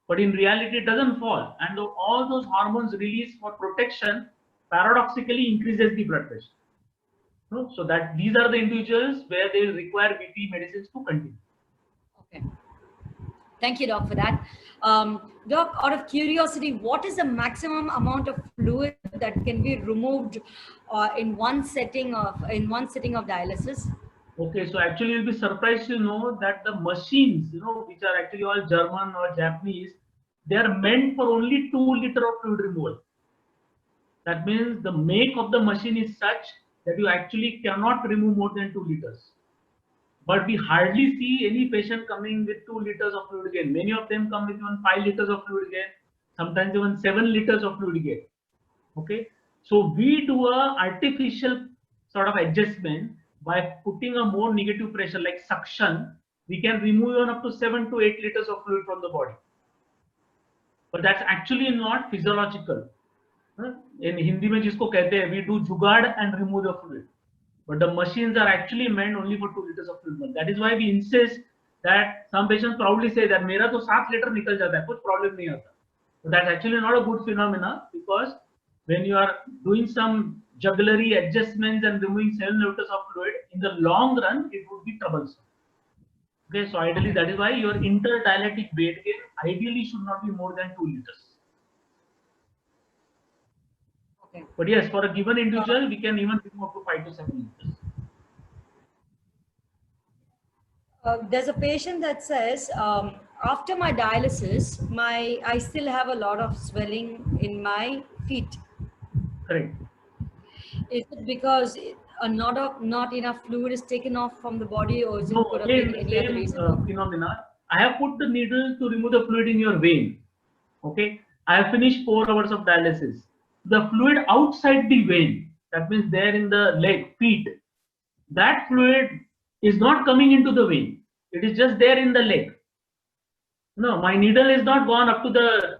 Speaker 2: But in reality, it doesn't fall. And all those hormones released for protection paradoxically increases the blood pressure. So that these are the individuals where they require BP medicines to continue.
Speaker 1: Okay. Thank you, Doc, for that. Doc, out of curiosity, what is the maximum amount of fluid that can be removed in one setting of dialysis?
Speaker 2: Okay, so actually you'll be surprised to know that the machines, which are actually all German or Japanese, they are meant for only 2 liters of fluid removal. That means the make of the machine is such that you actually cannot remove more than 2 liters. But we hardly see any patient coming with 2 liters of fluid gain. Many of them come with even 5 liters of fluid gain, sometimes even 7 liters of fluid gain. Okay, so we do a artificial sort of adjustment by putting a more negative pressure like suction. We can remove even up to 7 to 8 liters of fluid from the body. But that's actually not physiological. In Hindi mein jisko kehte hai, we do jugaad and remove the fluid. But the machines are actually meant only for 2 liters of fluid. That is why we insist that some patients proudly say that mera to 7 liter nikal jata hai, kuch problem nahi aata. But that's actually not a good phenomena, because when you are doing some jugglery adjustments and removing 7 liters of fluid, in the long run, it would be troublesome. Okay, so ideally that is why your interdialytic weight gain ideally should not be more than 2 liters.
Speaker 1: Okay.
Speaker 2: But yes, for a given individual, we can even remove up to 5 to 7 liters.
Speaker 1: There's a patient that says, after my dialysis, I still have a lot of swelling in my feet.
Speaker 2: Correct.
Speaker 1: Is it because not enough fluid is taken off from the body, or is it
Speaker 2: No,
Speaker 1: could have been
Speaker 2: again,
Speaker 1: any other
Speaker 2: same
Speaker 1: reason?
Speaker 2: phenomena. I have put the needle to remove the fluid in your vein. Okay, I have finished 4 hours of dialysis. The fluid outside the vein, that means there in the leg, feet, that fluid is not coming into the vein. It is just there in the leg. No, my needle is not gone up to the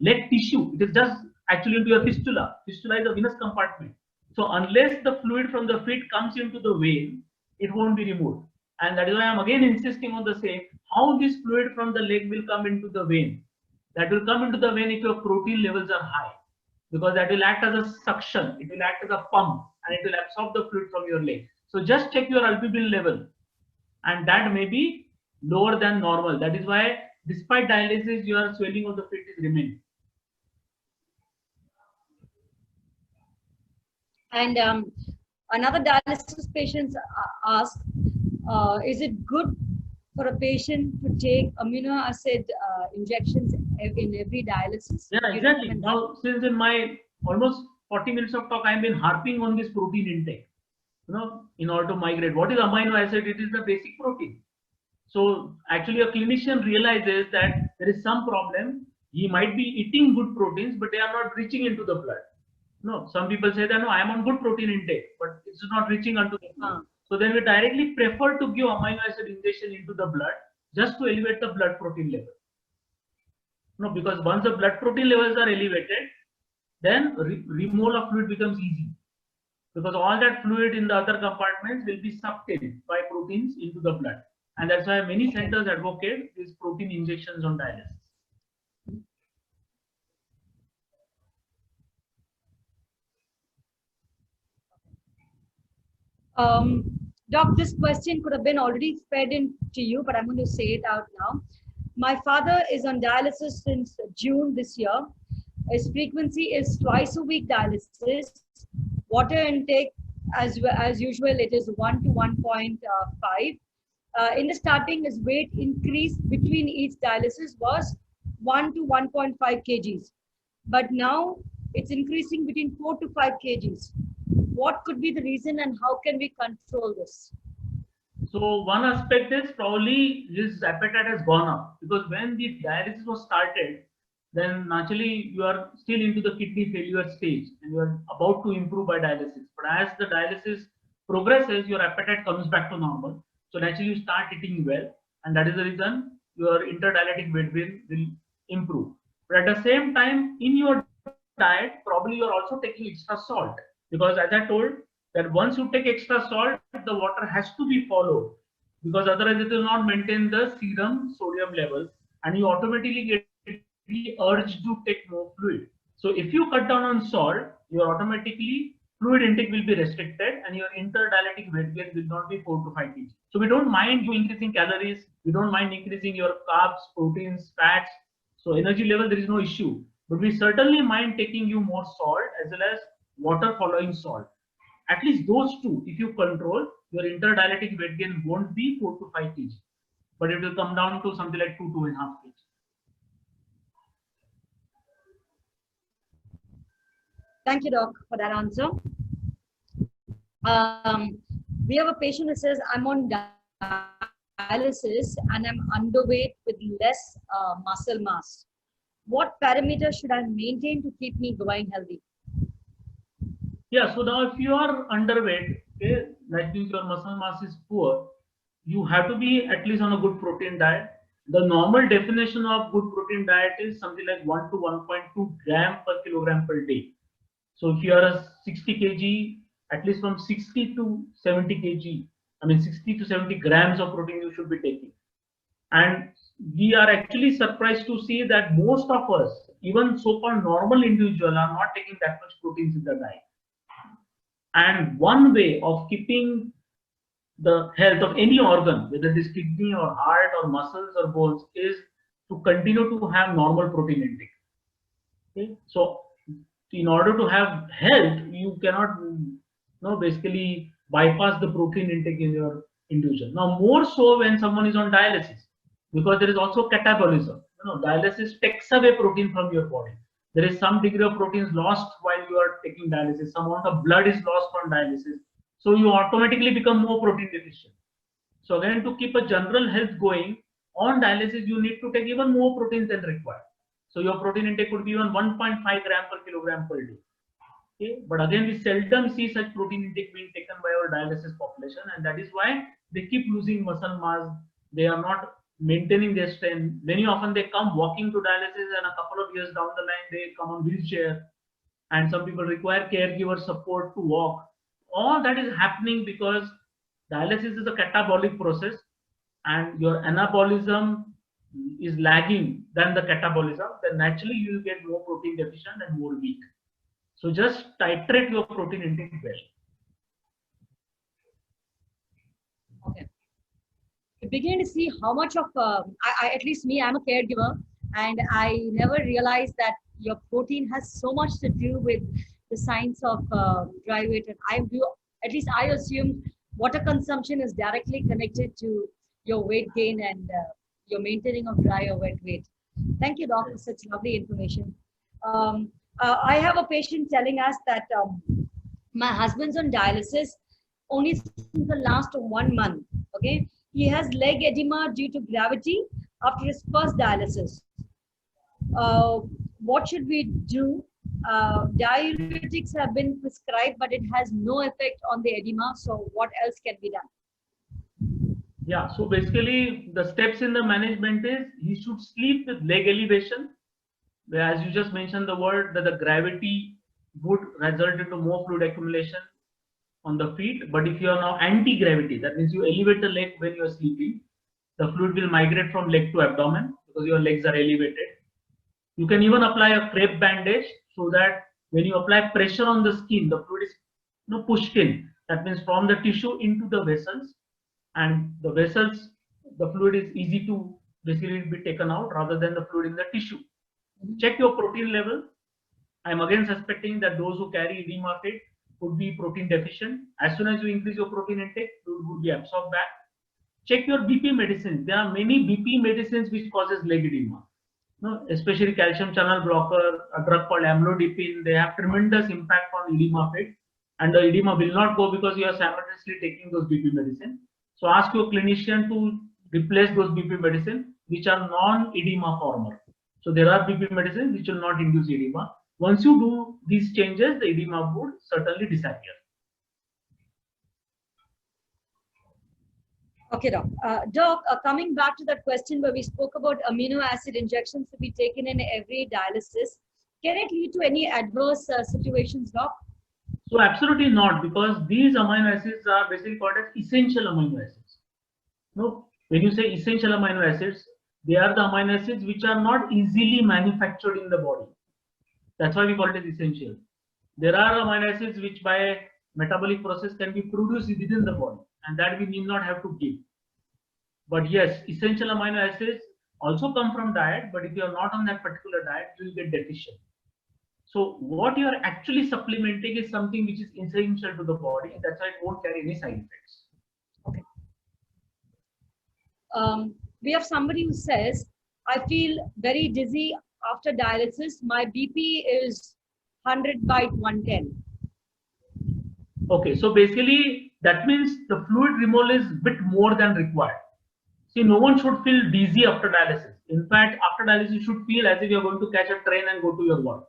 Speaker 2: leg tissue. It is just actually into your fistula. Fistula is a venous compartment. So unless the fluid from the feet comes into the vein, it won't be removed. And that is why I'm again insisting on the same, how this fluid from the leg will come into the vein. That will come into the vein if your protein levels are high, because that will act as a suction, it will act as a pump, and it will absorb the fluid from your leg. So just check your albumin level, and that may be lower than normal. That is why despite dialysis, your swelling of the feet is remaining.
Speaker 1: And another dialysis patient asked, is it good for a patient to take amino acid injections in every dialysis?
Speaker 2: Yeah,
Speaker 1: You
Speaker 2: exactly.
Speaker 1: recommend that?
Speaker 2: Now, since in my almost 40 minutes of talk, I've been harping on this protein intake, in order to migrate. What is amino acid? It is the basic protein. So actually a clinician realizes that there is some problem. He might be eating good proteins, but they are not reaching into the blood. No, some people say that no, I am on good protein intake, but it's not reaching onto the blood.
Speaker 1: Uh,
Speaker 2: So then we directly prefer to give amino acid injection into the blood just to elevate the blood protein level. No, because once the blood protein levels are elevated, then removal of fluid becomes easy, because all that fluid in the other compartments will be sucked in by proteins into the blood. And that's why many
Speaker 1: okay.
Speaker 2: centers advocate these protein injections on dialysis.
Speaker 1: Doc, this question could have been already fed in to you, but I'm going to say it out now. My father is on dialysis since June this year. His frequency is twice a week dialysis. Water intake, as usual, it is 1 to 1.5. In the starting, his weight increase between each dialysis was 1 to 1.5 kgs. But now it's increasing between 4 to 5 kgs. What could be the reason and how can we control this?
Speaker 2: So one aspect is probably his appetite has gone up, because when the dialysis was started, then naturally you are still into the kidney failure stage and you are about to improve by dialysis. But as the dialysis progresses, your appetite comes back to normal. So naturally you start eating well, and that is the reason your interdialytic weight gain will improve. But at the same time, in your diet, probably you are also taking extra salt, because as I told, that once you take extra salt, the water has to be followed, because otherwise it will not maintain the serum sodium level, and you automatically get the urge to take more fluid. So if you cut down on salt, your automatically fluid intake will be restricted and your interdialytic weight gain will not be 4 to 5 kg. So we don't mind you increasing calories, we don't mind increasing your carbs, proteins, fats. So energy level, there is no issue. But we certainly mind taking you more salt as well as water following salt. At least those two, if you control, your interdialytic weight gain won't be 4 to 5 kg, but it will come down to something like 2.5 kg.
Speaker 1: Thank you, Doc, for that answer. We have a patient who says, I'm on dialysis and I'm underweight with less muscle mass. What parameters should I maintain to keep me going healthy?
Speaker 2: Yeah, so now if you are underweight, okay, that means your muscle mass is poor, you have to be at least on a good protein diet. The normal definition of good protein diet is something like 1 to 1.2 gram per kilogram per day. So if you are a 60 kg, at least from 60 to 70 kg, I mean 60 to 70 grams of protein you should be taking. And we are actually surprised to see that most of us, even so-called normal individuals, are not taking that much proteins in the diet. And one way of keeping the health of any organ, whether it is kidney or heart or muscles or bones, is to continue to have normal protein intake. Okay? So in order to have health, you cannot basically bypass the protein intake in your individual. Now, more so when someone is on dialysis, because there is also catabolism. Dialysis takes away protein from your body. There is some degree of proteins lost while you are taking dialysis. Some amount of blood is lost from dialysis. So you automatically become more protein deficient. So again, to keep a general health going on dialysis, you need to take even more proteins than required. So your protein intake could be even 1.5 gram per kilogram per day. Okay, but again, we seldom see such protein intake being taken by our dialysis population, and that is why they keep losing muscle mass. They are not maintaining their strength. Very often they come walking to dialysis, and a couple of years down the line, they come on wheelchair, and some people require caregiver support to walk. All that is happening because dialysis is a catabolic process, and your anabolism is lagging than the catabolism. Then naturally you will get more protein deficient and more weak. So just titrate your protein intake well.
Speaker 1: Okay. You begin to see how much of, at least me, I'm a caregiver, and I never realized that your protein has so much to do with the signs of dry weight. And at least I assume water consumption is directly connected to your weight gain and your maintaining of dry or wet weight. Thank you, Doc, for such lovely information. I have a patient telling us that my husband's on dialysis only since the last 1 month. Okay, he has leg edema due to gravity after his first dialysis. What should we do? Diuretics have been prescribed, but it has no effect on the edema. So, what else can be done?
Speaker 2: Yeah, so basically the steps in the management is he should sleep with leg elevation. As you just mentioned the word that the gravity would result into more fluid accumulation on the feet. But if you are now anti-gravity, that means you elevate the leg when you are sleeping, the fluid will migrate from leg to abdomen because your legs are elevated. You can even apply a crepe bandage so that when you apply pressure on the skin, the fluid is pushed in. That means from the tissue into the vessels, and the vessels, the fluid is easy to basically be taken out rather than the fluid in the tissue. Check your protein level. I'm again suspecting that those who carry edema fit would be protein deficient. As soon as you increase your protein intake, fluid would be absorbed back. Check your BP medicines. There are many BP medicines which causes leg edema. Especially calcium channel blocker, a drug called amlodipine. They have tremendous impact on edema fit, and the edema will not go because you are simultaneously taking those BP medicine. So ask your clinician to replace those BP medicine which are non-edema former. So there are BP medicines which will not induce edema. Once you do these changes, the edema would certainly disappear.
Speaker 1: Okay, Doc. Doc, coming back to that question where we spoke about amino acid injections to be taken in every dialysis, can it lead to any adverse situations, Doc?
Speaker 2: So absolutely not, because these amino acids are basically called as essential amino acids. No, when you say essential amino acids, they are the amino acids which are not easily manufactured in the body. That's why we call it as essential. There are amino acids which by metabolic process can be produced within the body, and that we need not have to give. But yes, essential amino acids also come from diet, but if you are not on that particular diet, you will get deficient. So what you are actually supplementing is something which is essential to the body. That's why it won't carry any side effects.
Speaker 1: Okay. We have somebody who says, I feel very dizzy after dialysis. My BP is 100/110.
Speaker 2: Okay, so basically that means the fluid removal is a bit more than required. See, no one should feel dizzy after dialysis. In fact, after dialysis, you should feel as if you're going to catch a train and go to your work.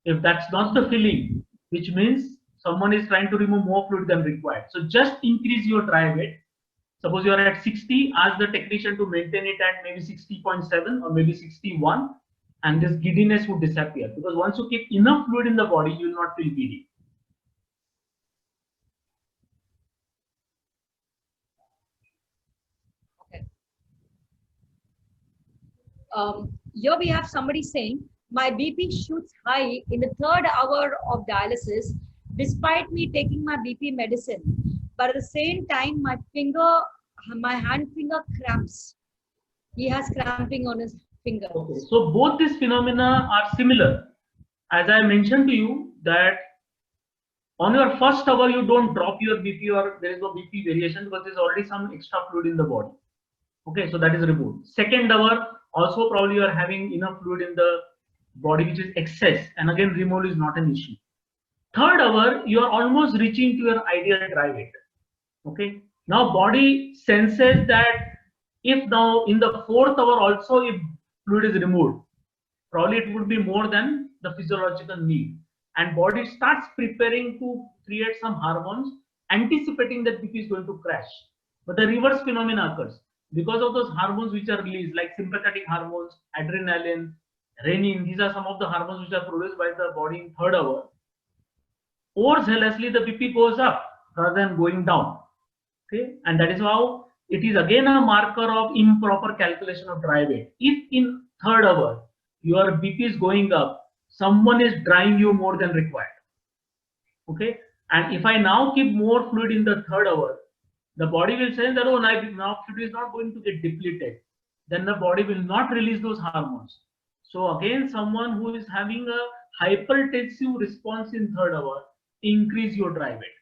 Speaker 2: If that's not the feeling, which means someone is trying to remove more fluid than required. So just increase your dry weight. Suppose you are at 60, ask the technician to maintain it at maybe 60.7 or maybe 61, and this giddiness would disappear. Because once you keep enough fluid in the body, you will not feel giddy.
Speaker 1: Okay. Here we have somebody saying, my BP shoots high in the 3rd hour of dialysis, despite me taking my BP medicine. But at the same time, my hand finger cramps. He has cramping on his finger.
Speaker 2: Okay. So both these phenomena are similar. As I mentioned to you that on your first hour, you don't drop your BP or there is no BP variation because there's already some extra fluid in the body. Okay, so that is removed. Second hour, also probably you are having enough fluid in the body which is excess, and again removal is not an issue. Third hour, you are almost reaching to your ideal dry weight. Okay, now body senses that if now in the 4th hour also if fluid is removed, probably it would be more than the physiological need, and body starts preparing to create some hormones anticipating that BP is going to crash. But the reverse phenomena occurs because of those hormones which are released, like sympathetic hormones, adrenaline, renin. These are some of the hormones which are produced by the body in 3rd hour. Overzealously, the BP goes up rather than going down. Okay, and that is how it is again a marker of improper calculation of dry weight. If in 3rd hour your BP is going up, someone is drying you more than required. Okay, and if I now keep more fluid in the 3rd hour, the body will say that, oh, now fluid is not going to get depleted. Then the body will not release those hormones. So again, someone who is having a hypertensive response in third hour, increase your dry weight.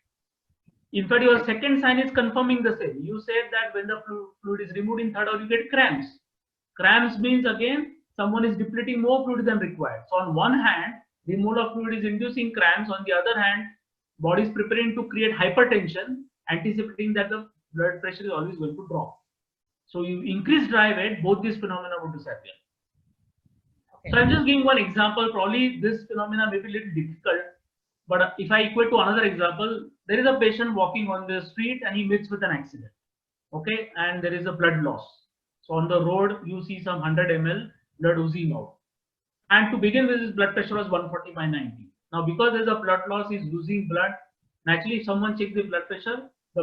Speaker 2: In fact, your second sign is confirming the same. You said that when the fluid is removed in third hour, you get cramps. Cramps means again, someone is depleting more fluid than required. So on one hand, removal of fluid is inducing cramps. On the other hand, body is preparing to create hypertension, anticipating that the blood pressure is always going to drop. So you increase dry weight, both these phenomena would disappear. Okay. So I'm just giving one example. Probably this phenomena may be a little difficult, but if I equate to another example, there is a patient walking on the street and he meets with an accident. Okay, and there is a blood loss. So on the road, you see some 100 ml blood oozing out. And to begin with, his blood pressure was 140 by 90. Now, because there is a blood loss, he is losing blood. Naturally, if someone checks the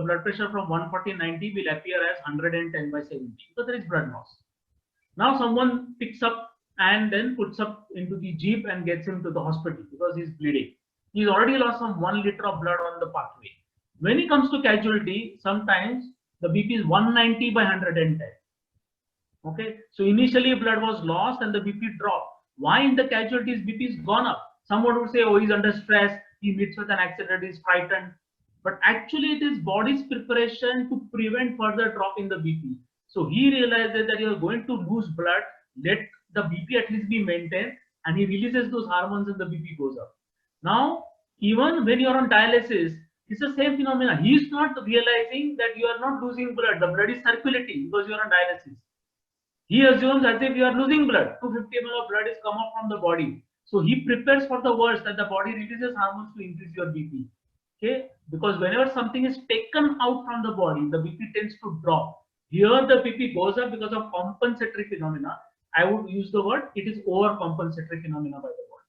Speaker 2: blood pressure from 140/90 will appear as 110 by 70 because there is blood loss. Now, someone picks up and then puts up into the jeep and gets him to the hospital because he's bleeding. He's already lost some 1 liter of blood on the pathway. When it comes to casualty, sometimes the BP is 190 by 110. Okay, so initially blood was lost and the BP dropped. Why in the casualties BP is gone up? Someone would say, oh, he's under stress, he meets with an accident, he's frightened. But actually it is body's preparation to prevent further drop in the BP. So he realizes that you are going to lose blood, let the BP at least be maintained, and he releases those hormones and the BP goes up. Now, even when you are on dialysis, it's the same phenomena. He is not realizing that you are not losing blood. The blood is circulating because you are on dialysis. He assumes as if you are losing blood. 250 ml of blood is come up from the body. So he prepares for the worst, that the body releases hormones to increase your BP. Okay, because whenever something is taken out from the body, the BP tends to drop. Here the BP goes up because of compensatory phenomena. I would use the word, it is overcompensatory phenomena by the body.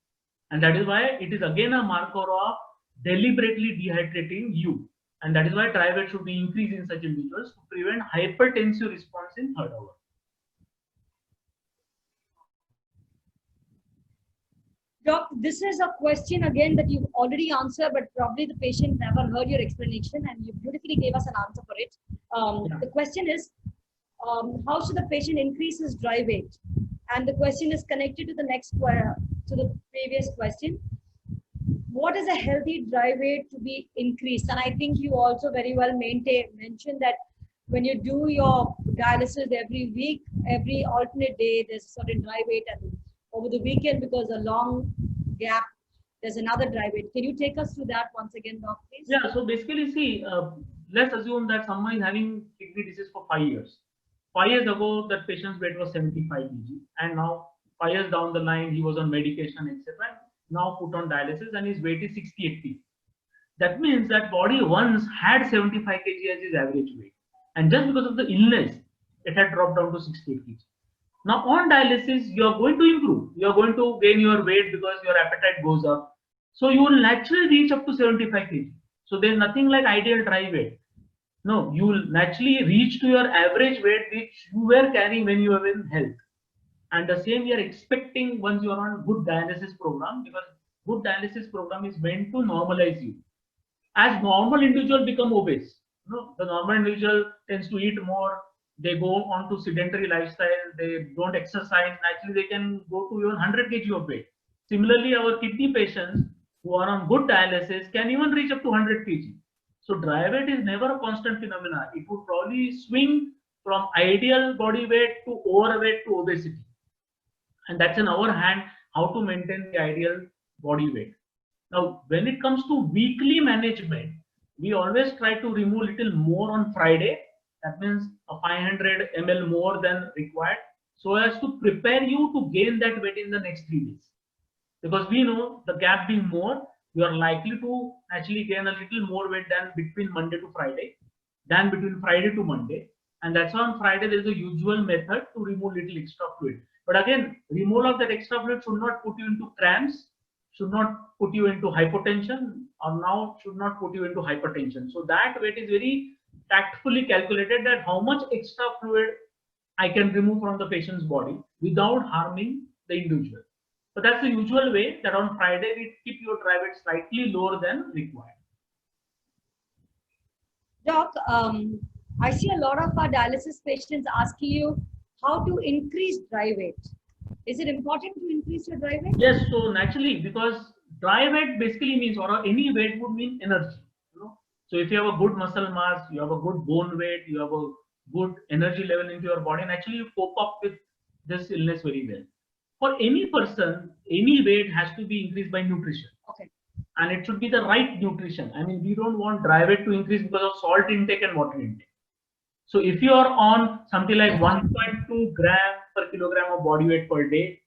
Speaker 2: And that is why it is again a marker of deliberately dehydrating you. And that is why dry weight should be increased in such individuals to prevent hypertensive response in third hour.
Speaker 1: Doc, this is a question again that you've already answered, but probably the patient never heard your explanation and you beautifully gave us an answer for it. The question is, how should the patient increase his dry weight? And the question is connected to the next, to the previous question. What is a healthy dry weight to be increased? And I think you also very well mentioned that when you do your dialysis every week, every alternate day, there's a certain dry weight, and over the weekend, because a long gap, there's another dry weight. Can you take us through that once again, Doc, please?
Speaker 2: Yeah, so basically, see, let's assume that someone is having kidney disease for 5 years. 5 years ago, that patient's weight was 75 kg, and now 5 years down the line, he was on medication, etc. Now put on dialysis, and his weight is 60-80. That means that body once had 75 kg as his average weight, and just because of the illness, it had dropped down to 68 kg. Now on dialysis, you are going to improve. You are going to gain your weight because your appetite goes up. So you will naturally reach up to 75 kg. So there is nothing like ideal dry weight. No, you will naturally reach to your average weight which you were carrying when you were in health. And the same we are expecting once you are on good dialysis program, because good dialysis program is meant to normalize you. As normal individual become obese, the normal individual tends to eat more. They go on to sedentary lifestyle, they don't exercise, naturally they can go to even 100 kg of weight. Similarly, our kidney patients who are on good dialysis can even reach up to 100 kg. So dry weight is never a constant phenomena. It would probably swing from ideal body weight to overweight to obesity. And that's in our hand how to maintain the ideal body weight. Now, when it comes to weekly management, we always try to remove little more on Friday. That means a 500 ml more than required, so as to prepare you to gain that weight in the next 3 days. Because we know the gap being more, you are likely to actually gain a little more weight than between Monday to Friday, than between Friday to Monday. And that's why on Friday there is a usual method to remove little extra fluid. But again, removal of that extra fluid should not put you into cramps, should not put you into hypotension, or now should not put you into hypertension. So that weight is very tactfully calculated, that how much extra fluid I can remove from the patient's body without harming the individual. So that's the usual way, that on Friday we keep your dry weight slightly lower than required.
Speaker 1: Doc, I see a lot of our dialysis patients asking you how to increase dry weight. Is it important to increase your dry weight?
Speaker 2: Yes, so naturally, because dry weight basically means, or any weight would mean energy. You know, so if you have a good muscle mass, you have a good bone weight, you have a good energy level into your body, naturally you cope up with this illness very well. For any person, any weight has to be increased by nutrition.
Speaker 1: Okay.
Speaker 2: And it should be the right nutrition. I mean, we don't want dry weight to increase because of salt intake and water intake. So if you are on something like 1.2 gram per kilogram of body weight per day,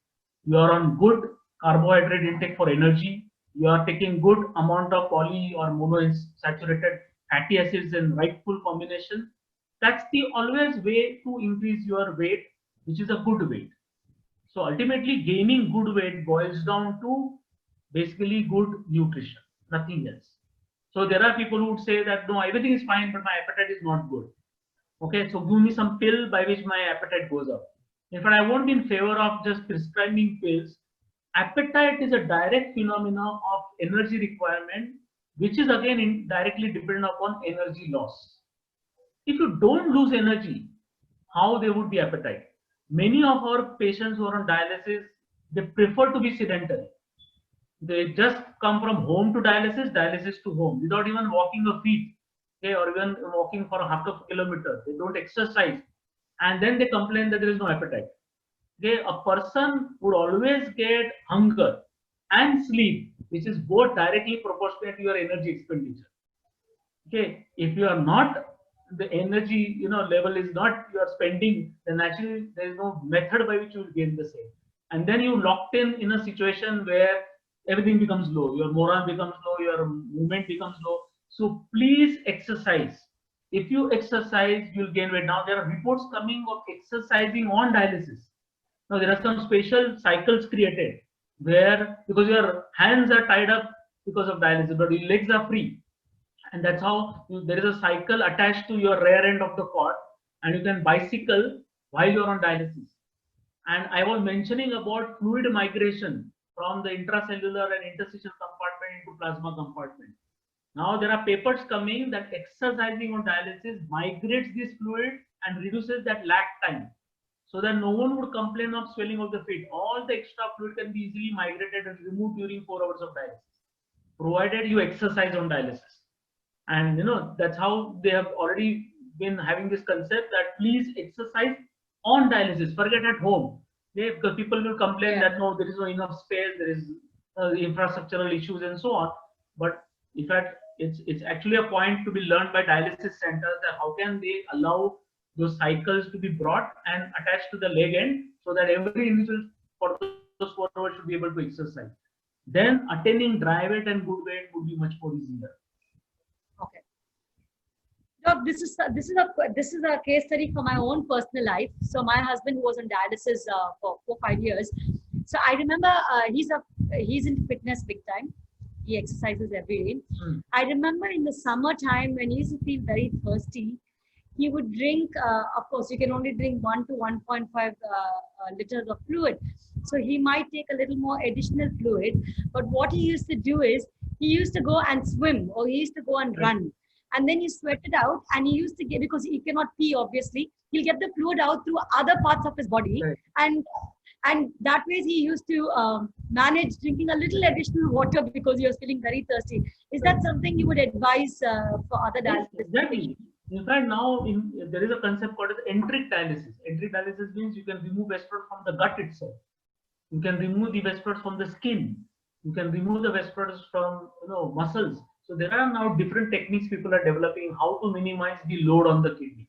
Speaker 2: you are on good carbohydrate intake for energy, you are taking good amount of poly or monounsaturated fatty acids in rightful combination, that's the always way to increase your weight, which is a good weight. So ultimately gaining good weight boils down to basically good nutrition, nothing else. So there are people who would say that no, everything is fine, but my appetite is not good. Okay, so give me some pill by which my appetite goes up. In fact, I won't be in favor of just prescribing pills. Appetite is a direct phenomenon of energy requirement, which is again directly dependent upon energy loss. If you don't lose energy, how there would be appetite? Many of our patients who are on dialysis, they prefer to be sedentary. They just come from home to dialysis, dialysis to home, without even walking a feet, okay, or even walking for a half a kilometer. They don't exercise, and then they complain that there is no appetite. Okay, a person would always get hunger and sleep, which is both directly proportionate to your energy expenditure. Okay, if you are not, the energy level is not you are spending, then actually there is no method by which you will gain the same. And then you locked in a situation where everything becomes low, your morale becomes low, your movement becomes low. So please exercise. If you exercise, you'll gain weight. Now there are reports coming of exercising on dialysis. Now there are some special cycles created where, because your hands are tied up because of dialysis, but your legs are free, and that's how there is a cycle attached to your rear end of the cord, and you can bicycle while you're on dialysis. And I was mentioning about fluid migration from the intracellular and interstitial compartment into plasma compartment. Now there are papers coming that exercising on dialysis migrates this fluid and reduces that lag time, so that no one would complain of swelling of the feet. All the extra fluid can be easily migrated and removed during 4 hours of dialysis, provided you exercise on dialysis. And that's how they have already been having this concept that please exercise on dialysis, forget at home. Because people will complain that no, there is no enough space, there is infrastructural issues and so on. But in fact, it's actually a point to be learned by dialysis centers, that how can they allow those cycles to be brought and attached to the leg end, so that every individual for those 4 hours should be able to exercise. Then attaining dry weight and good weight would be much more easier.
Speaker 1: Okay. Doc, this is a case study for my own personal life. So my husband was on dialysis for 4-5 years. So I remember he's in fitness big time. He exercises every day. I remember in the summertime when he used to feel very thirsty, he would drink. Of course, you can only drink 1 to 1.5 liters of fluid. So he might take a little more additional fluid. But what he used to do is he used to go and swim, or he used to go and run. And then he sweated out, and he used to get, because he cannot pee, obviously, he'll get the fluid out through other parts of his body. And that way he used to manage drinking a little additional water because he was feeling very thirsty. Is that something you would advise for other dialysis?
Speaker 2: Exactly. In fact, now there is a concept called as enteric dialysis. Enteric dialysis means you can remove vespers from the gut itself. You can remove the vespers from the skin. You can remove the vespers from muscles. So there are now different techniques people are developing how to minimize the load on the kidney.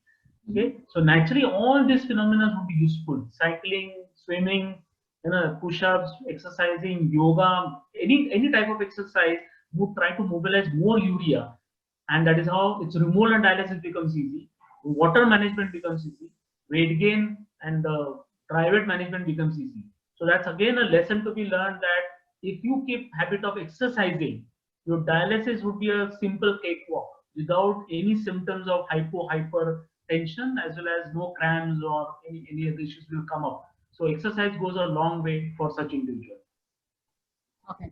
Speaker 2: Okay, so naturally all these phenomena would be useful. Cycling, swimming, push-ups, exercising, yoga, any type of exercise would try to mobilize more urea, and that is how its removal and dialysis becomes easy. Water management becomes easy. Weight gain and dry weight management becomes easy. So that's again a lesson to be learned, that if you keep habit of exercising, your dialysis would be a simple cakewalk without any symptoms of hypertension, as well as no cramps or any other issues will come up. So exercise goes a long way for such individuals.
Speaker 1: Okay.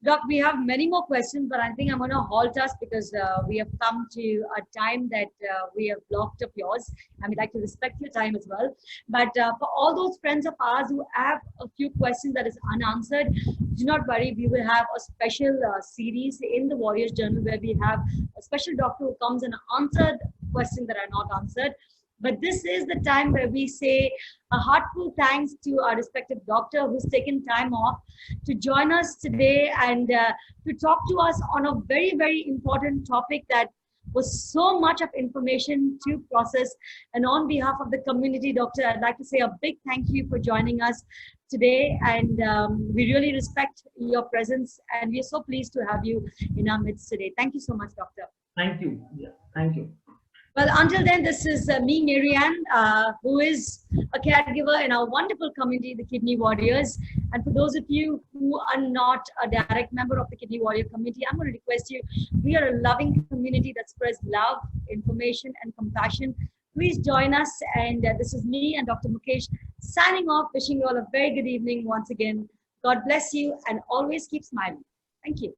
Speaker 1: Doc, we have many more questions, but I think I'm going to halt us because we have come to a time that we have blocked up yours, and we'd like to respect your time as well. But for all those friends of ours who have a few questions that is unanswered, do not worry. We will have a special series in the Warriors Journal where we have a special doctor who comes and answered questions that are not answered. But this is the time where we say a heartful thanks to our respective doctor who's taken time off to join us today and to talk to us on a very, very important topic that was so much of information to process. And on behalf of the community, Doctor, I'd like to say a big thank you for joining us today. And we really respect your presence. And we're so pleased to have you in our midst today. Thank you so much, Doctor.
Speaker 2: Thank you. Yeah, thank you.
Speaker 1: Well, until then, this is me, Marianne, who is a caregiver in our wonderful community, the Kidney Warriors. And for those of you who are not a direct member of the Kidney Warrior community, I'm going to request you, we are a loving community that spreads love, information, and compassion. Please join us. And this is me and Dr. Mukesh signing off, wishing you all a very good evening once again. God bless you and always keep smiling. Thank you.